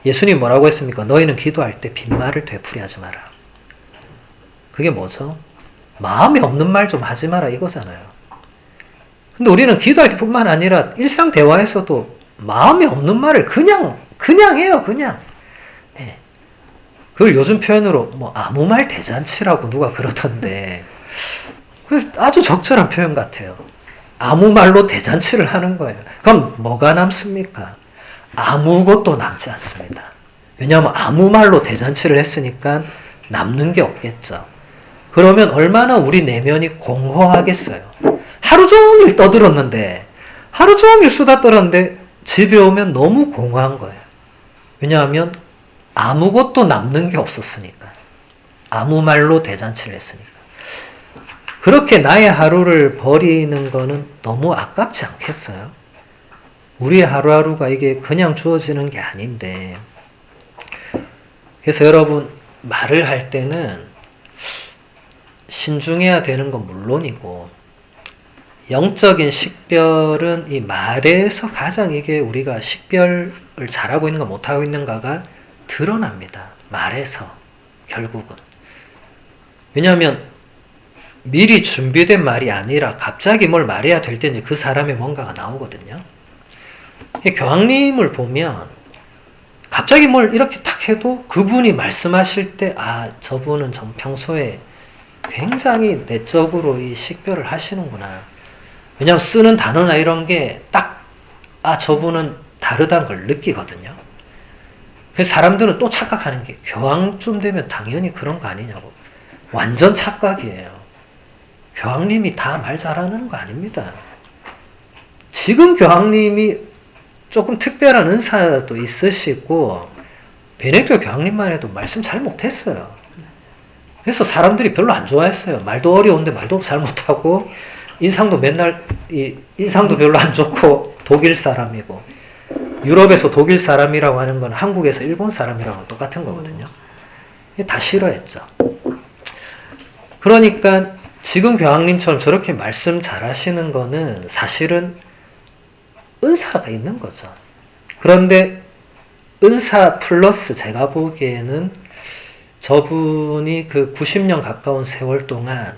Speaker 2: 예수님 뭐라고 했습니까? 너희는 기도할 때 빈말을 되풀이하지 마라. 그게 뭐죠? 마음에 없는 말 좀 하지 마라 이거잖아요. 근데 우리는 기도할 때뿐만 아니라 일상 대화에서도 마음에 없는 말을 그냥 해요. 그냥. 네. 그걸 요즘 표현으로 뭐 아무 말 대잔치라고 누가 그러던데 아주 적절한 표현 같아요. 아무 말로 대잔치를 하는 거예요. 그럼 뭐가 남습니까? 아무것도 남지 않습니다. 왜냐하면 아무 말로 대잔치를 했으니까 남는 게 없겠죠. 그러면 얼마나 우리 내면이 공허하겠어요. 하루 종일 떠들었는데, 하루 종일 수다 떨었는데 집에 오면 너무 공허한 거예요. 왜냐하면 아무것도 남는 게 없었으니까. 아무 말로 대잔치를 했으니까. 그렇게 나의 하루를 버리는 거는 너무 아깝지 않겠어요? 우리의 하루하루가 이게 그냥 주어지는 게 아닌데. 그래서 여러분, 말을 할 때는 신중해야 되는 건 물론이고, 영적인 식별은 이 말에서 가장 이게 우리가 식별을 잘하고 있는가 못하고 있는가가 드러납니다. 말에서 결국은. 왜냐하면 미리 준비된 말이 아니라 갑자기 뭘 말해야 될 때 이제 그 사람의 뭔가가 나오거든요. 교황님을 보면 갑자기 뭘 이렇게 딱 해도 그분이 말씀하실 때 저분은 좀 평소에 굉장히 내적으로 이 식별을 하시는구나. 왜냐하면 쓰는 단어나 이런 게 딱 저분은 다르다는 걸 느끼거든요. 그래서 사람들은 또 착각하는 게 교황쯤 되면 당연히 그런 거 아니냐고. 완전 착각이에요. 교황님이 다 말 잘하는 거 아닙니다. 지금 교황님이 조금 특별한 은사도 있으시고 베네딕토 교황님만 해도 말씀 잘 못했어요. 그래서 사람들이 별로 안 좋아했어요. 말도 어려운데 말도 잘 못하고 인상도 인상도 별로 안 좋고 독일 사람이고, 유럽에서 독일 사람이라고 하는 건 한국에서 일본 사람이랑 똑같은 거거든요. 다 싫어했죠. 그러니까 지금 교황님처럼 저렇게 말씀 잘하시는 거는 사실은 은사가 있는 거죠. 그런데 은사 플러스 제가 보기에는 저분이 그 90년 가까운 세월 동안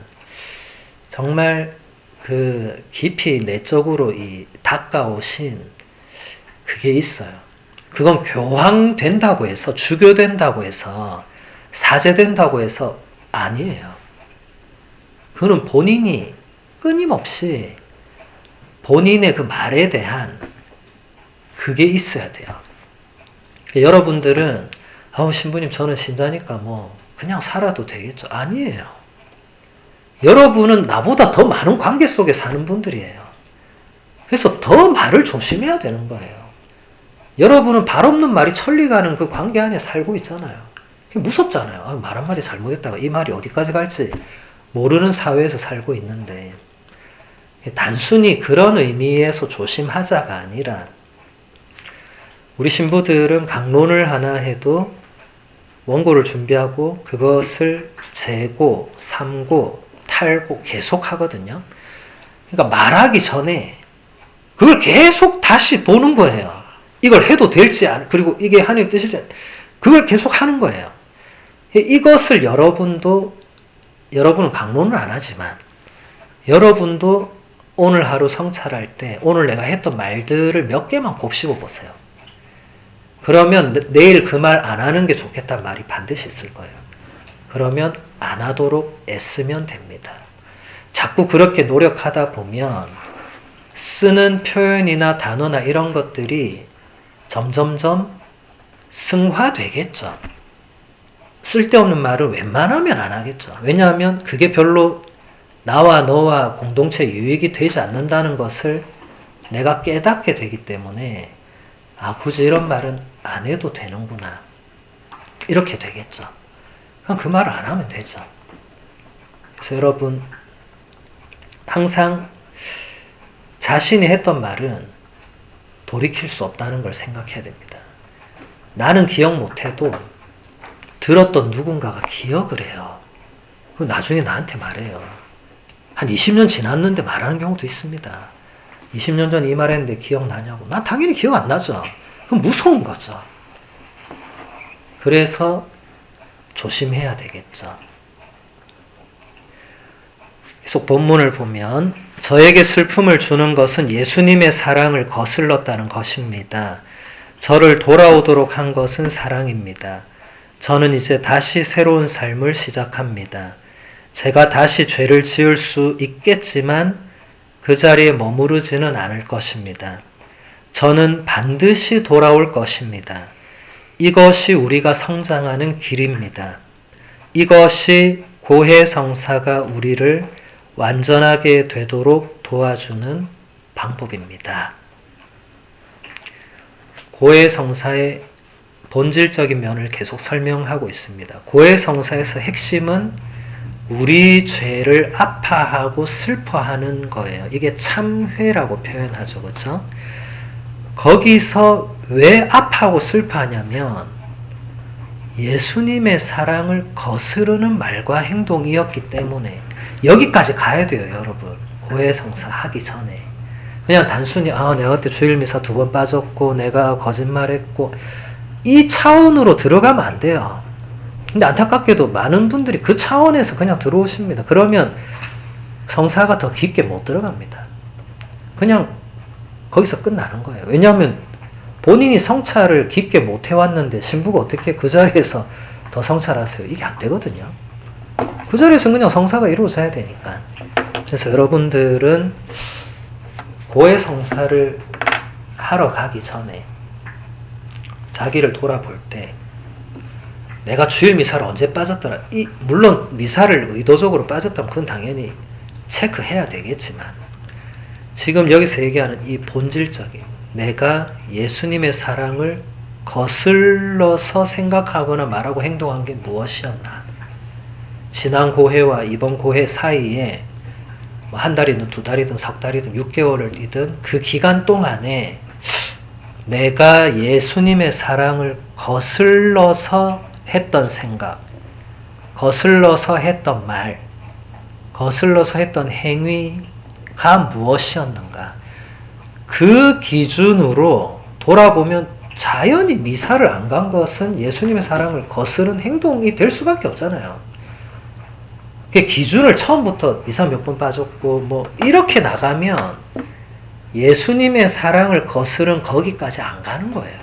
Speaker 2: 정말 그 깊이 내적으로 닦아오신 그게 있어요. 그건 교황 된다고 해서, 주교 된다고 해서, 사제 된다고 해서 아니에요. 그는 본인이 끊임없이 본인의 그 말에 대한 그게 있어야 돼요. 여러분들은 신부님 저는 신자니까 뭐 그냥 살아도 되겠죠. 아니에요. 여러분은 나보다 더 많은 관계 속에 사는 분들이에요. 그래서 더 말을 조심해야 되는 거예요. 여러분은 발 없는 말이 천리 가는 그 관계 안에 살고 있잖아요. 무섭잖아요. 말 한마디 잘못했다가 이 말이 어디까지 갈지 모르는 사회에서 살고 있는데, 단순히 그런 의미에서 조심하자가 아니라 우리 신부들은 강론을 하나 해도 원고를 준비하고 그것을 재고, 삼고, 탈고 계속 하거든요. 그러니까 말하기 전에 그걸 계속 다시 보는 거예요. 이걸 해도 될지, 그리고 이게 하나님 뜻일지, 그걸 계속 하는 거예요. 이것을 여러분은 강론은 안 하지만 여러분도 오늘 하루 성찰할 때 오늘 내가 했던 말들을 몇 개만 곱씹어 보세요. 그러면 내일 그 말 안 하는 게 좋겠다는 말이 반드시 있을 거예요. 그러면 안 하도록 애쓰면 됩니다. 자꾸 그렇게 노력하다 보면 쓰는 표현이나 단어나 이런 것들이 점점점 승화되겠죠. 쓸데없는 말을 웬만하면 안 하겠죠. 왜냐하면 그게 별로 나와 너와 공동체 유익이 되지 않는다는 것을 내가 깨닫게 되기 때문에 굳이 이런 말은 안 해도 되는구나. 이렇게 되겠죠. 그럼 그 말을 안 하면 되죠. 그래서 여러분 항상 자신이 했던 말은 돌이킬 수 없다는 걸 생각해야 됩니다. 나는 기억 못해도 들었던 누군가가 기억을 해요. 그럼 나중에 나한테 말해요. 한 20년 지났는데 말하는 경우도 있습니다. 20년 전에 이 말 했는데 기억나냐고. 난 당연히 기억 안 나죠. 그럼 무서운 거죠. 그래서 조심해야 되겠죠. 계속 본문을 보면 저에게 슬픔을 주는 것은 예수님의 사랑을 거슬렀다는 것입니다. 저를 돌아오도록 한 것은 사랑입니다. 저는 이제 다시 새로운 삶을 시작합니다. 제가 다시 죄를 지을 수 있겠지만 그 자리에 머무르지는 않을 것입니다. 저는 반드시 돌아올 것입니다. 이것이 우리가 성장하는 길입니다. 이것이 고해성사가 우리를 완전하게 되도록 도와주는 방법입니다. 고해성사의 본질적인 면을 계속 설명하고 있습니다. 고해성사에서 핵심은 우리 죄를 아파하고 슬퍼하는 거예요. 이게 참회라고 표현하죠. 그렇죠? 거기서 왜 아파하고 슬퍼하냐면 예수님의 사랑을 거스르는 말과 행동이었기 때문에 여기까지 가야 돼요. 여러분. 고해성사 하기 전에. 그냥 단순히 내가 그때 주일미사 2번 빠졌고 내가 거짓말했고 이 차원으로 들어가면 안 돼요. 근데 안타깝게도 많은 분들이 그 차원에서 그냥 들어오십니다. 그러면 성사가 더 깊게 못 들어갑니다. 그냥 거기서 끝나는 거예요. 왜냐하면 본인이 성찰을 깊게 못 해왔는데 신부가 어떻게 그 자리에서 더 성찰하세요? 이게 안 되거든요. 그 자리에서 그냥 성사가 이루어져야 되니까. 그래서 여러분들은 고해성사를 하러 가기 전에 자기를 돌아볼 때 내가 주일 미사를 언제 빠졌더라. 물론 미사를 의도적으로 빠졌다면 그건 당연히 체크해야 되겠지만 지금 여기서 얘기하는 이 본질적인 내가 예수님의 사랑을 거슬러서 생각하거나 말하고 행동한 게 무엇이었나. 지난 고해와 이번 고해 사이에 한 달이든 2달이든 3달이든 6개월이든 그 기간 동안에 내가 예수님의 사랑을 거슬러서 했던 생각, 거슬러서 했던 말, 거슬러서 했던 행위가 무엇이었는가. 그 기준으로 돌아보면 자연히 미사를 안 간 것은 예수님의 사랑을 거스른 행동이 될 수밖에 없잖아요. 그 기준을 처음부터 미사 몇 번 빠졌고 이렇게 나가면 예수님의 사랑을 거스른 거기까지 안 가는 거예요.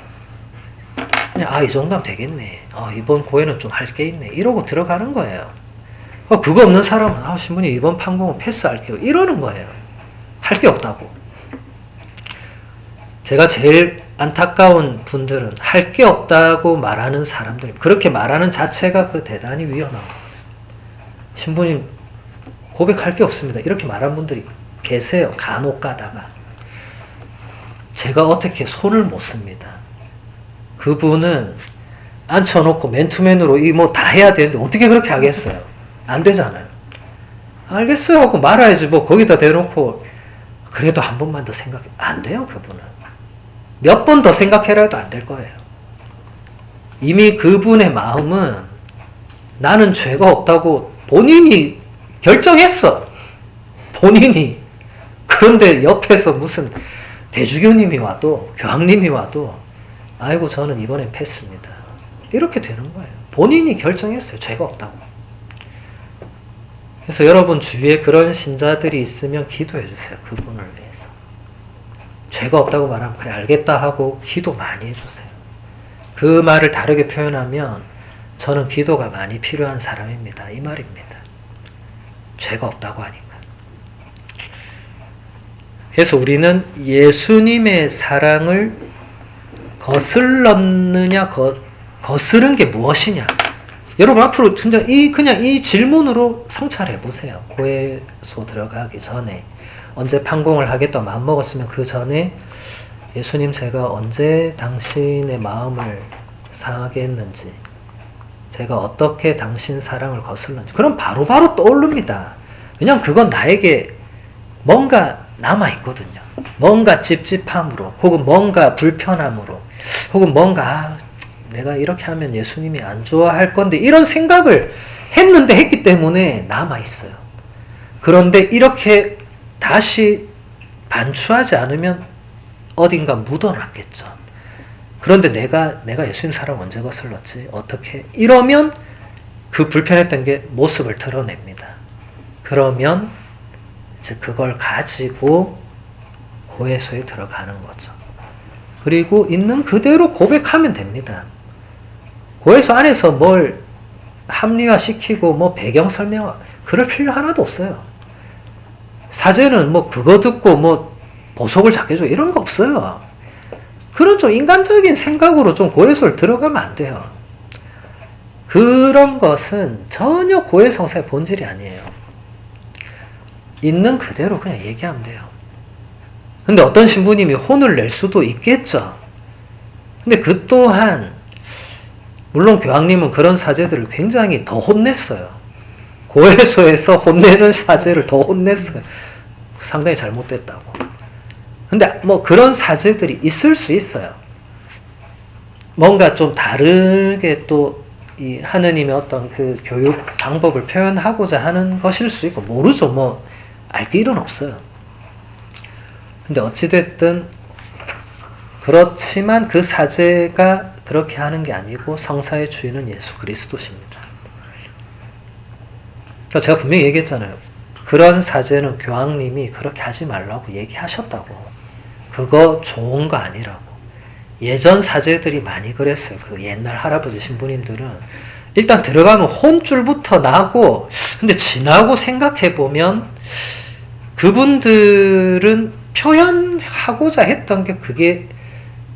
Speaker 2: 그냥 이 정도면 되겠네. 이번 고해는 좀 할 게 있네. 이러고 들어가는 거예요. 그거 없는 사람은 신부님 이번 판공은 패스할게요. 이러는 거예요. 할 게 없다고. 제가 제일 안타까운 분들은 할 게 없다고 말하는 사람들, 그렇게 말하는 자체가 대단히 위험한 거예요. 신부님 고백할 게 없습니다. 이렇게 말하는 분들이 계세요. 간혹 가다가. 제가 어떻게 손을 못 씁니다. 그분은 앉혀놓고 맨투맨으로 다 해야 되는데 어떻게 그렇게 하겠어요? 안 되잖아요. 알겠어요 하고 말아야지 거기다 대놓고 그래도 한 번만 더 생각해. 안 돼요. 그분은. 몇 번 더 생각해라 해도 안 될 거예요. 이미 그분의 마음은 나는 죄가 없다고 본인이 결정했어. 본인이. 그런데 옆에서 무슨 대주교님이 와도 교황님이 와도 아이고 저는 이번엔 패스입니다. 이렇게 되는 거예요. 본인이 결정했어요. 죄가 없다고. 그래서 여러분 주위에 그런 신자들이 있으면 기도해 주세요. 그분을 위해서. 죄가 없다고 말하면 그래 알겠다 하고 기도 많이 해주세요. 그 말을 다르게 표현하면 저는 기도가 많이 필요한 사람입니다. 이 말입니다. 죄가 없다고 하니까. 그래서 우리는 예수님의 사랑을 거슬렀느냐, 거스른 게 무엇이냐. 여러분 앞으로 그냥 이 질문으로 성찰해 보세요. 고해소 들어가기 전에 언제 판공을 하겠다 마음먹었으면 그 전에 예수님 제가 언제 당신의 마음을 상하게 했는지, 제가 어떻게 당신 사랑을 거슬렀는지, 그럼 바로바로 떠오릅니다. 왜냐하면 그건 나에게 뭔가 남아있거든요. 뭔가 찝찝함으로, 혹은 뭔가 불편함으로, 혹은 뭔가 내가 이렇게 하면 예수님이 안 좋아할 건데 이런 생각을 했기 때문에 남아있어요. 그런데 이렇게 다시 반추하지 않으면 어딘가 묻어놨겠죠. 그런데 내가 예수님 사랑 언제 거슬렀지? 어떻게? 이러면 그 불편했던 게 모습을 드러냅니다. 그러면 이제 그걸 가지고 고해소에 들어가는 거죠. 그리고 있는 그대로 고백하면 됩니다. 고해소 안에서 뭘 합리화시키고 뭐 배경 설명 그럴 필요 하나도 없어요. 사제는 뭐 그거 듣고 뭐 보석을 잡게 줘 이런 거 없어요. 그런 좀 인간적인 생각으로 좀 고해소를 들어가면 안 돼요. 그런 것은 전혀 고해성사의 본질이 아니에요. 있는 그대로 그냥 얘기하면 돼요. 근데 어떤 신부님이 혼을 낼 수도 있겠죠. 근데 그 또한 물론 교황님은 그런 사제들을 굉장히 더 혼냈어요. 고해소에서 혼내는 사제를 더 혼냈어요. 상당히 잘못됐다고. 근데 뭐 그런 사제들이 있을 수 있어요. 뭔가 좀 다르게 또 이 하느님의 어떤 그 교육 방법을 표현하고자 하는 것일 수 있고 모르죠. 뭐 알 길은 없어요. 근데 어찌됐든 그렇지만 그 사제가 그렇게 하는 게 아니고 성사의 주인은 예수 그리스도십니다. 그러니까 제가 분명히 얘기했잖아요. 그런 사제는 교황님이 그렇게 하지 말라고 얘기하셨다고. 그거 좋은 거 아니라고. 예전 사제들이 많이 그랬어요. 그 옛날 할아버지 신부님들은 일단 들어가면 혼줄부터 나고, 근데 지나고 생각해보면 그분들은 표현하고자 했던 게 그게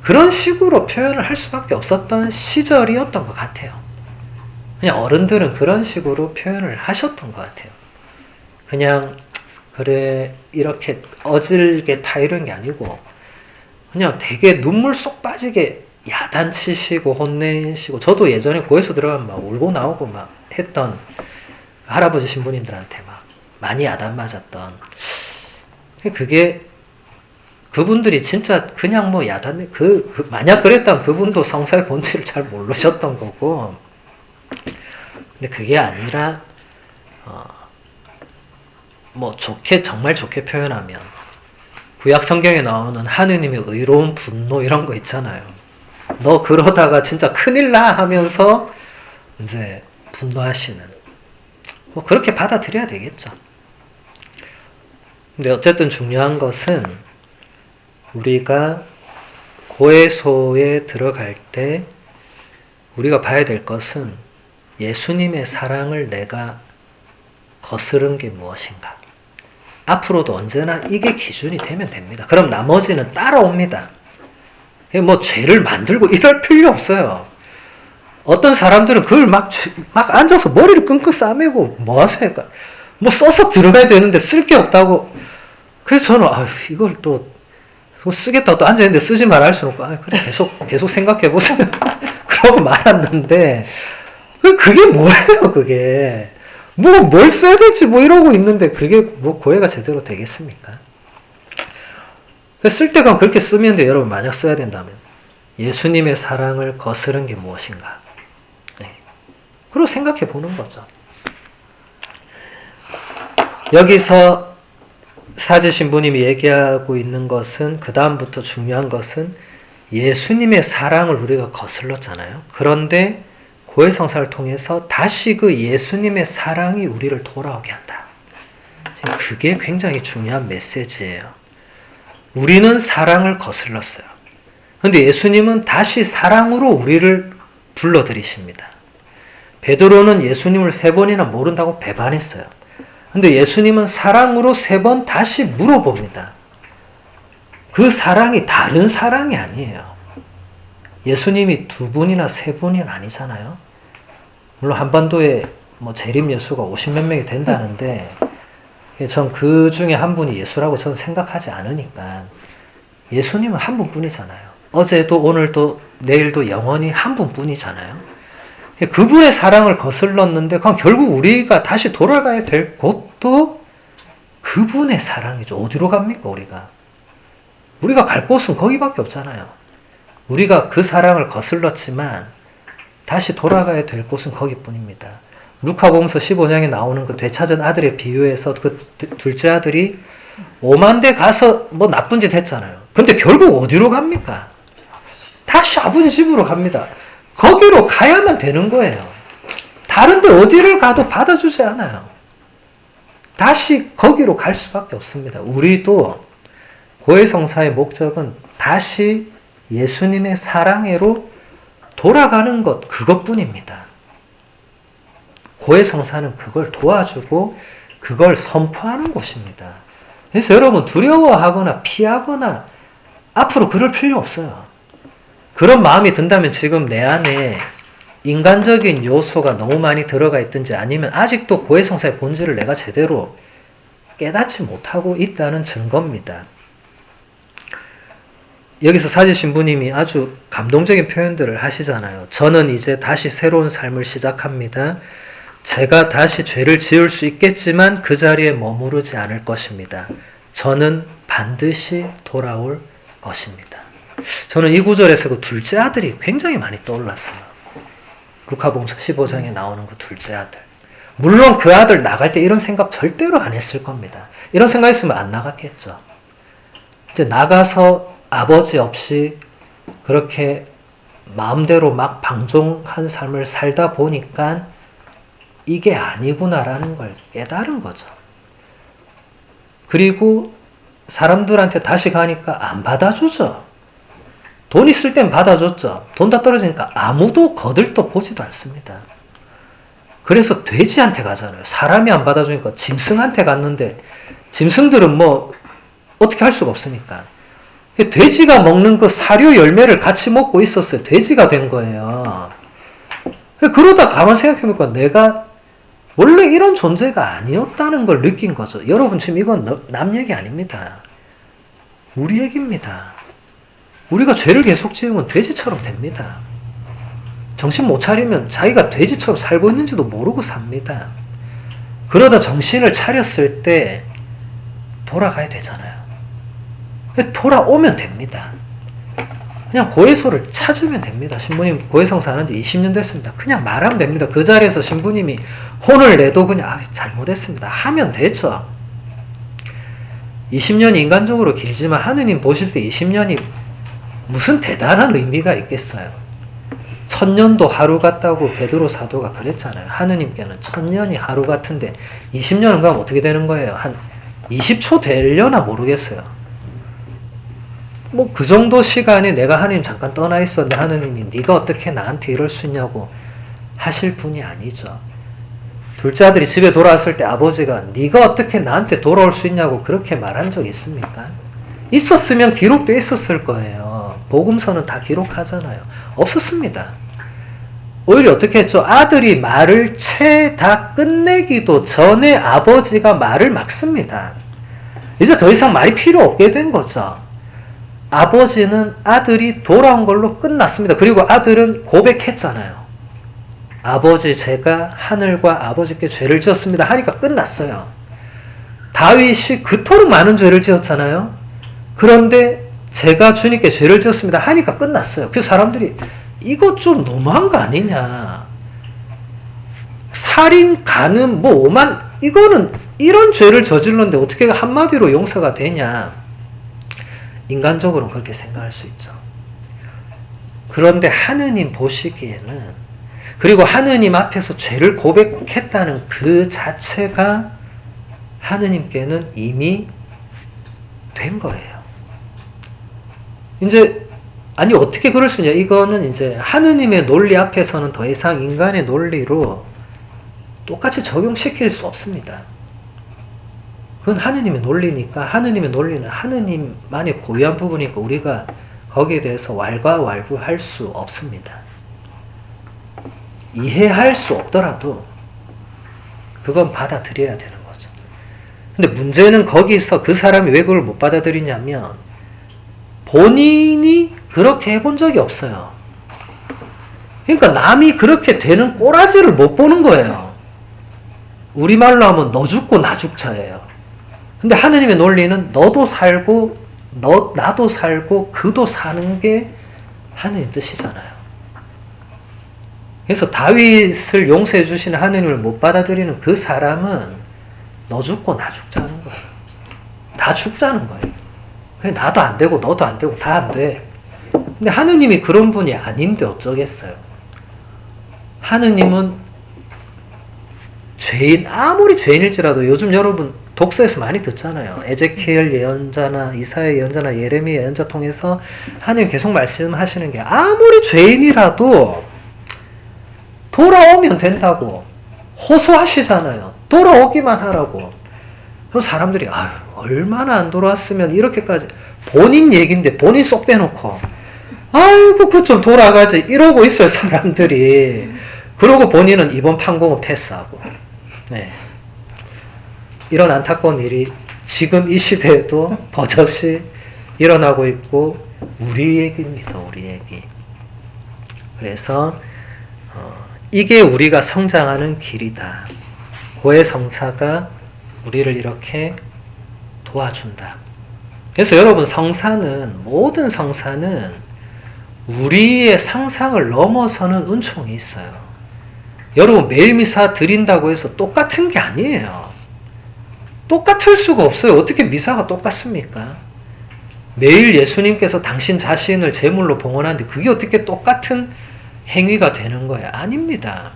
Speaker 2: 그런 식으로 표현을 할 수밖에 없었던 시절이었던 것 같아요. 그냥 어른들은 그런 식으로 표현을 하셨던 것 같아요. 그냥 그래 이렇게 어질게 타이르는 게 아니고 그냥 되게 눈물 쏙 빠지게 야단치시고 혼내시고, 저도 예전에 고해소 들어가면 막 울고 나오고 막 했던 할아버지 신부님들한테 막 많이 야단 맞았던, 그게 그분들이 진짜 그냥 뭐 야단, 만약 그랬다면 그분도 성사의 본질을 잘 모르셨던 거고, 근데 그게 아니라 뭐 정말 좋게 표현하면 구약 성경에 나오는 하느님의 의로운 분노 이런 거 있잖아요. 너 그러다가 진짜 큰일 나 하면서 이제 분노하시는, 뭐 그렇게 받아들여야 되겠죠. 근데 어쨌든 중요한 것은 우리가 고해소에 들어갈 때 우리가 봐야 될 것은 예수님의 사랑을 내가 거스른 게 무엇인가. 앞으로도 언제나 이게 기준이 되면 됩니다. 그럼 나머지는 따라옵니다. 뭐 죄를 만들고 이럴 필요 없어요. 어떤 사람들은 그걸 막 앉아서 머리를 끙끙 싸매고 뭐 하세요? 뭐 써서 들어가야 되는데 쓸 게 없다고. 그래서 저는 이걸 또 쓰겠다고 또 앉아있는데 쓰지 말할 수는 없고, 그래 계속 생각해 보세요. 그러고 말았는데 그게 뭐예요? 그게 뭘 써야 될지 뭐 이러고 있는데 그게 뭐 고해가 제대로 되겠습니까? 쓸 때가 그렇게 쓰면 돼요. 여러분 만약 써야 된다면 예수님의 사랑을 거스른 게 무엇인가. 네. 그리고 생각해 보는 거죠. 여기서 사제 신부님이 얘기하고 있는 것은, 그 다음부터 중요한 것은 예수님의 사랑을 우리가 거슬렀잖아요. 그런데 고해성사를 통해서 다시 그 예수님의 사랑이 우리를 돌아오게 한다. 그게 굉장히 중요한 메시지예요. 우리는 사랑을 거슬렀어요. 그런데 예수님은 다시 사랑으로 우리를 불러들이십니다. 베드로는 예수님을 3번이나 모른다고 배반했어요. 그런데 예수님은 사랑으로 3번 다시 물어봅니다. 그 사랑이 다른 사랑이 아니에요. 예수님이 2분이나 3분이 아니잖아요. 물론 한반도에 재림 예수가 50몇 명이 된다는데 전 그 중에 한 분이 예수라고 저는 생각하지 않으니까 예수님은 한 분뿐이잖아요. 어제도 오늘도 내일도 영원히 한 분뿐이잖아요. 그분의 사랑을 거슬렀는데 그럼 결국 우리가 다시 돌아가야 될 곳도 그분의 사랑이죠. 어디로 갑니까 우리가? 우리가 갈 곳은 거기밖에 없잖아요. 우리가 그 사랑을 거슬렀지만 다시 돌아가야 될 곳은 거기뿐입니다. 루카복음서 15장에 나오는 그 되찾은 아들의 비유에서 그 둘째 아들이 오만 대 가서 나쁜 짓 했잖아요. 근데 결국 어디로 갑니까? 다시 아버지 집으로 갑니다. 거기로 가야만 되는 거예요. 다른데 어디를 가도 받아주지 않아요. 다시 거기로 갈 수밖에 없습니다. 우리도 고해성사의 목적은 다시 예수님의 사랑으로 돌아가는 것, 그것뿐입니다. 고해성사는 그걸 도와주고 그걸 선포하는 곳입니다. 그래서 여러분 두려워하거나 피하거나 앞으로 그럴 필요 없어요. 그런 마음이 든다면 지금 내 안에 인간적인 요소가 너무 많이 들어가 있든지 아니면 아직도 고해성사의 본질을 내가 제대로 깨닫지 못하고 있다는 증거입니다. 여기서 사지 신부님이 아주 감동적인 표현들을 하시잖아요. 저는 이제 다시 새로운 삶을 시작합니다. 제가 다시 죄를 지을 수 있겠지만 그 자리에 머무르지 않을 것입니다. 저는 반드시 돌아올 것입니다. 저는 이 구절에서 그 둘째 아들이 굉장히 많이 떠올랐어요. 루카복음서 15장에 나오는 그 둘째 아들. 물론 그 아들 나갈 때 이런 생각 절대로 안 했을 겁니다. 이런 생각했으면 안 나갔겠죠. 이제 나가서 아버지 없이 그렇게 마음대로 막 방종한 삶을 살다 보니까 이게 아니구나라는 걸 깨달은 거죠. 그리고 사람들한테 다시 가니까 안 받아주죠. 돈 있을 땐 받아줬죠. 돈 다 떨어지니까 아무도 거들떠 보지도 않습니다. 그래서 돼지한테 가잖아요. 사람이 안 받아주니까 짐승한테 갔는데 짐승들은 어떻게 할 수가 없으니까. 돼지가 먹는 그 사료 열매를 같이 먹고 있었어요. 돼지가 된 거예요. 그러다 가만 생각해보니까 내가 원래 이런 존재가 아니었다는 걸 느낀 거죠. 여러분 지금 이건 남 얘기 아닙니다. 우리 얘기입니다. 우리가 죄를 계속 지으면 돼지처럼 됩니다. 정신 못 차리면 자기가 돼지처럼 살고 있는지도 모르고 삽니다. 그러다 정신을 차렸을 때 돌아가야 되잖아요. 돌아오면 됩니다. 그냥 고해소를 찾으면 됩니다. 신부님 고해성사 하는 지 20년 됐습니다. 그냥 말하면 됩니다. 그 자리에서 신부님이 혼을 내도 그냥 잘못했습니다. 하면 되죠. 20년이 인간적으로 길지만 하느님 보실 때 20년이 무슨 대단한 의미가 있겠어요. 1000년도 하루 같다고 베드로 사도가 그랬잖아요. 하느님께는 1000년이 하루 같은데 20년은 가면 어떻게 되는 거예요? 한 20초 되려나 모르겠어요. 그 정도 시간에 내가 하느님 잠깐 떠나 있었는데 하느님이 네가 어떻게 나한테 이럴 수 있냐고 하실 분이 아니죠. 둘째 아들이 집에 돌아왔을 때 아버지가 네가 어떻게 나한테 돌아올 수 있냐고 그렇게 말한 적 있습니까? 있었으면 기록돼 있었을 거예요. 복음서는 다 기록하잖아요. 없었습니다. 오히려 어떻게 했죠? 아들이 말을 채 다 끝내기도 전에 아버지가 말을 막습니다. 이제 더 이상 말이 필요 없게 된 거죠. 아버지는 아들이 돌아온 걸로 끝났습니다. 그리고 아들은 고백했잖아요. 아버지 제가 하늘과 아버지께 죄를 지었습니다 하니까 끝났어요. 다윗이 그토록 많은 죄를 지었잖아요. 그런데 제가 주님께 죄를 지었습니다 하니까 끝났어요. 그래서 사람들이 이거 좀 너무한 거 아니냐. 살인, 간음, 오만 이거는 이런 죄를 저질렀는데 어떻게 한마디로 용서가 되냐. 인간적으로는 그렇게 생각할 수 있죠. 그런데 하느님 보시기에는, 그리고 하느님 앞에서 죄를 고백했다는 그 자체가 하느님께는 이미 된 거예요. 이제 아니 어떻게 그럴 수 있냐, 이거는 이제 하느님의 논리 앞에서는 더 이상 인간의 논리로 똑같이 적용시킬 수 없습니다. 그건 하느님의 논리니까, 하느님의 논리는 하느님만의 고유한 부분이니까 우리가 거기에 대해서 왈가왈부할 수 없습니다. 이해할 수 없더라도 그건 받아들여야 되는 거죠. 근데 문제는 거기서 그 사람이 왜 그걸 못 받아들이냐면 본인이 그렇게 해본 적이 없어요. 그러니까 남이 그렇게 되는 꼬라지를 못 보는 거예요. 우리말로 하면 너 죽고 나 죽자예요. 근데 하느님의 논리는 너도 살고 나도 살고 그도 사는 게 하느님 뜻이잖아요. 그래서 다윗을 용서해 주시는 하느님을 못 받아들이는 그 사람은 너 죽고 나 죽자는 거예요. 다 죽자는 거예요. 나도 안 되고 너도 안 되고 다 안 돼. 근데 하느님이 그런 분이 아닌데 어쩌겠어요. 하느님은 죄인, 아무리 죄인일지라도 요즘 여러분 독서에서 많이 듣잖아요. 에제키엘 예언자나 이사야 예언자나 예레미야 예언자 통해서 하느님 계속 말씀하시는 게 아무리 죄인이라도 돌아오면 된다고 호소하시잖아요. 돌아오기만 하라고. 그래서 사람들이 아유 얼마나 안 돌아왔으면 이렇게까지, 본인 얘기인데 본인 쏙 빼놓고 아이고 그 좀 돌아가지 이러고 있어요 사람들이. 그러고 본인은 이번 판공은 패스하고. 네. 이런 안타까운 일이 지금 이 시대에도 버젓이 일어나고 있고 우리 얘기입니다. 우리 얘기. 그래서 이게 우리가 성장하는 길이다. 고해성사가 우리를 이렇게 도와준다. 그래서 여러분 모든 성사는 우리의 상상을 넘어서는 은총이 있어요. 여러분 매일 미사 드린다고 해서 똑같은 게 아니에요. 똑같을 수가 없어요. 어떻게 미사가 똑같습니까? 매일 예수님께서 당신 자신을 제물로 봉헌하는데 그게 어떻게 똑같은 행위가 되는 거예요? 아닙니다.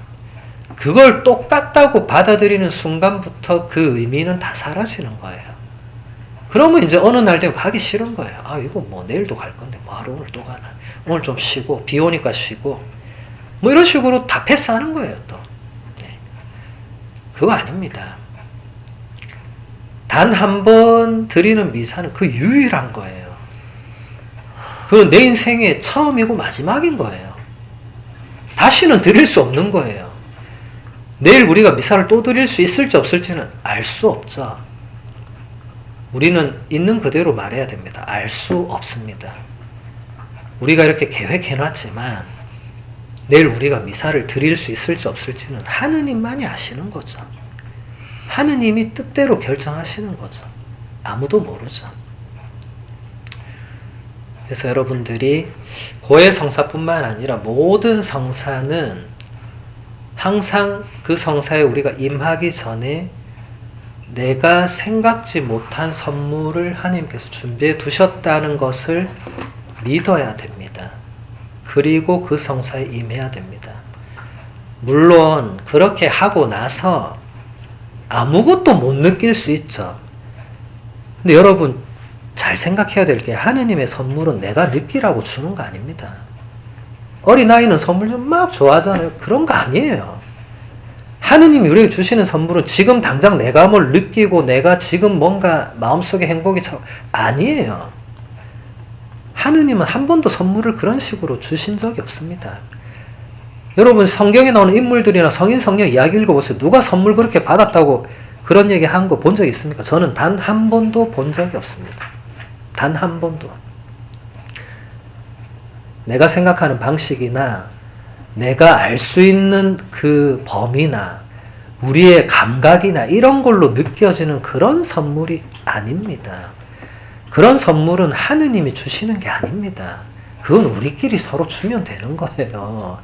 Speaker 2: 그걸 똑같다고 받아들이는 순간부터 그 의미는 다 사라지는 거예요. 그러면 이제 어느 날 되면 가기 싫은 거예요. 아 이거 뭐 내일도 갈 건데 뭐하러 오늘 또 가나. 오늘 좀 쉬고 비 오니까 쉬고 뭐 이런 식으로 다 패스하는 거예요 또. 네. 그거 아닙니다. 단 한 번 드리는 미사는 그 유일한 거예요. 그건 내 인생의 처음이고 마지막인 거예요. 다시는 드릴 수 없는 거예요. 내일 우리가 미사를 또 드릴 수 있을지 없을지는 알 수 없죠. 우리는 있는 그대로 말해야 됩니다. 알 수 없습니다. 우리가 이렇게 계획해놨지만 내일 우리가 미사를 드릴 수 있을지 없을지는 하느님만이 아시는 거죠. 하느님이 뜻대로 결정하시는 거죠. 아무도 모르죠. 그래서 여러분들이 고해성사뿐만 아니라 모든 성사는 항상 그 성사에 우리가 임하기 전에 내가 생각지 못한 선물을 하나님께서 준비해 두셨다는 것을 믿어야 됩니다. 그리고 그 성사에 임해야 됩니다. 물론 그렇게 하고 나서 아무것도 못 느낄 수 있죠. 근데 여러분 잘 생각해야 될 게 하느님의 선물은 내가 느끼라고 주는 거 아닙니다. 어린아이는 선물 좀 막 좋아하잖아요. 그런 거 아니에요. 하느님이 우리에게 주시는 선물은 지금 당장 내가 뭘 느끼고 내가 지금 뭔가 마음속에 행복이 아니에요. 하느님은 한 번도 선물을 그런 식으로 주신 적이 없습니다. 여러분 성경에 나오는 인물들이나 성인 성령 이야기 읽어보세요. 누가 선물 그렇게 받았다고 그런 얘기 한 거 본 적 있습니까? 저는 단 한 번도 본 적이 없습니다. 단 한 번도. 내가 생각하는 방식이나 내가 알 수 있는 그 범위나 우리의 감각이나 이런 걸로 느껴지는 그런 선물이 아닙니다. 그런 선물은 하느님이 주시는 게 아닙니다. 그건 우리끼리 서로 주면 되는 거예요.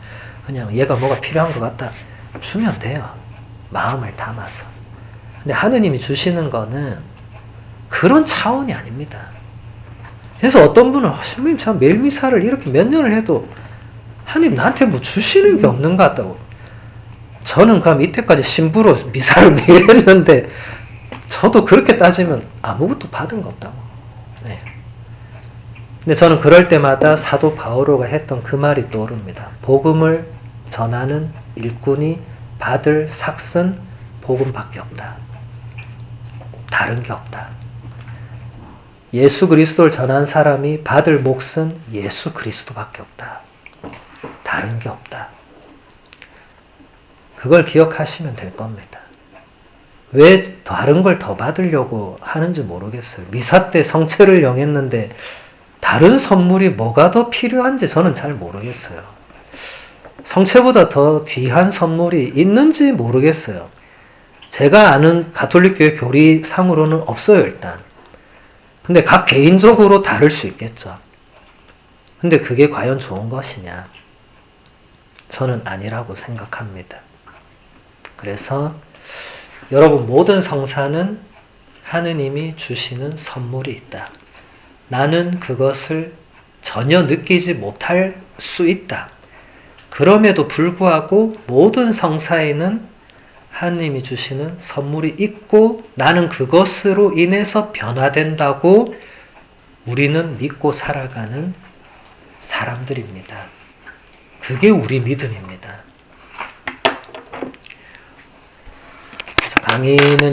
Speaker 2: 그냥 얘가 뭐가 필요한 것 같다 주면 돼요. 마음을 담아서. 근데 하느님이 주시는 거는 그런 차원이 아닙니다. 그래서 어떤 분은 선생님 참 매일 미사를 이렇게 몇 년을 해도 하나님 나한테 뭐 주시는 게 없는 것 같다고. 저는 그럼 이때까지 신부로 미사를 매일 했는데 저도 그렇게 따지면 아무것도 받은 거 없다고. 네. 근데 저는 그럴 때마다 사도 바오로가 했던 그 말이 떠오릅니다. 복음을 전하는 일꾼이 받을 삭은 복음밖에 없다. 다른 게 없다. 예수 그리스도를 전한 사람이 받을 몫은 예수 그리스도밖에 없다. 다른 게 없다. 그걸 기억하시면 될 겁니다. 왜 다른 걸 더 받으려고 하는지 모르겠어요. 미사 때 성체를 영했는데 다른 선물이 뭐가 더 필요한지 저는 잘 모르겠어요. 성체보다 더 귀한 선물이 있는지 모르겠어요. 제가 아는 가톨릭교회 교리상으로는 없어요, 일단. 근데 각 개인적으로 다를 수 있겠죠. 근데 그게 과연 좋은 것이냐? 저는 아니라고 생각합니다. 그래서 여러분 모든 성사는 하느님이 주시는 선물이 있다. 나는 그것을 전혀 느끼지 못할 수 있다. 그럼에도 불구하고 모든 성사에는 하느님이 주시는 선물이 있고 나는 그것으로 인해서 변화된다고 우리는 믿고 살아가는 사람들입니다. 그게 우리 믿음입니다. 그래서 강의는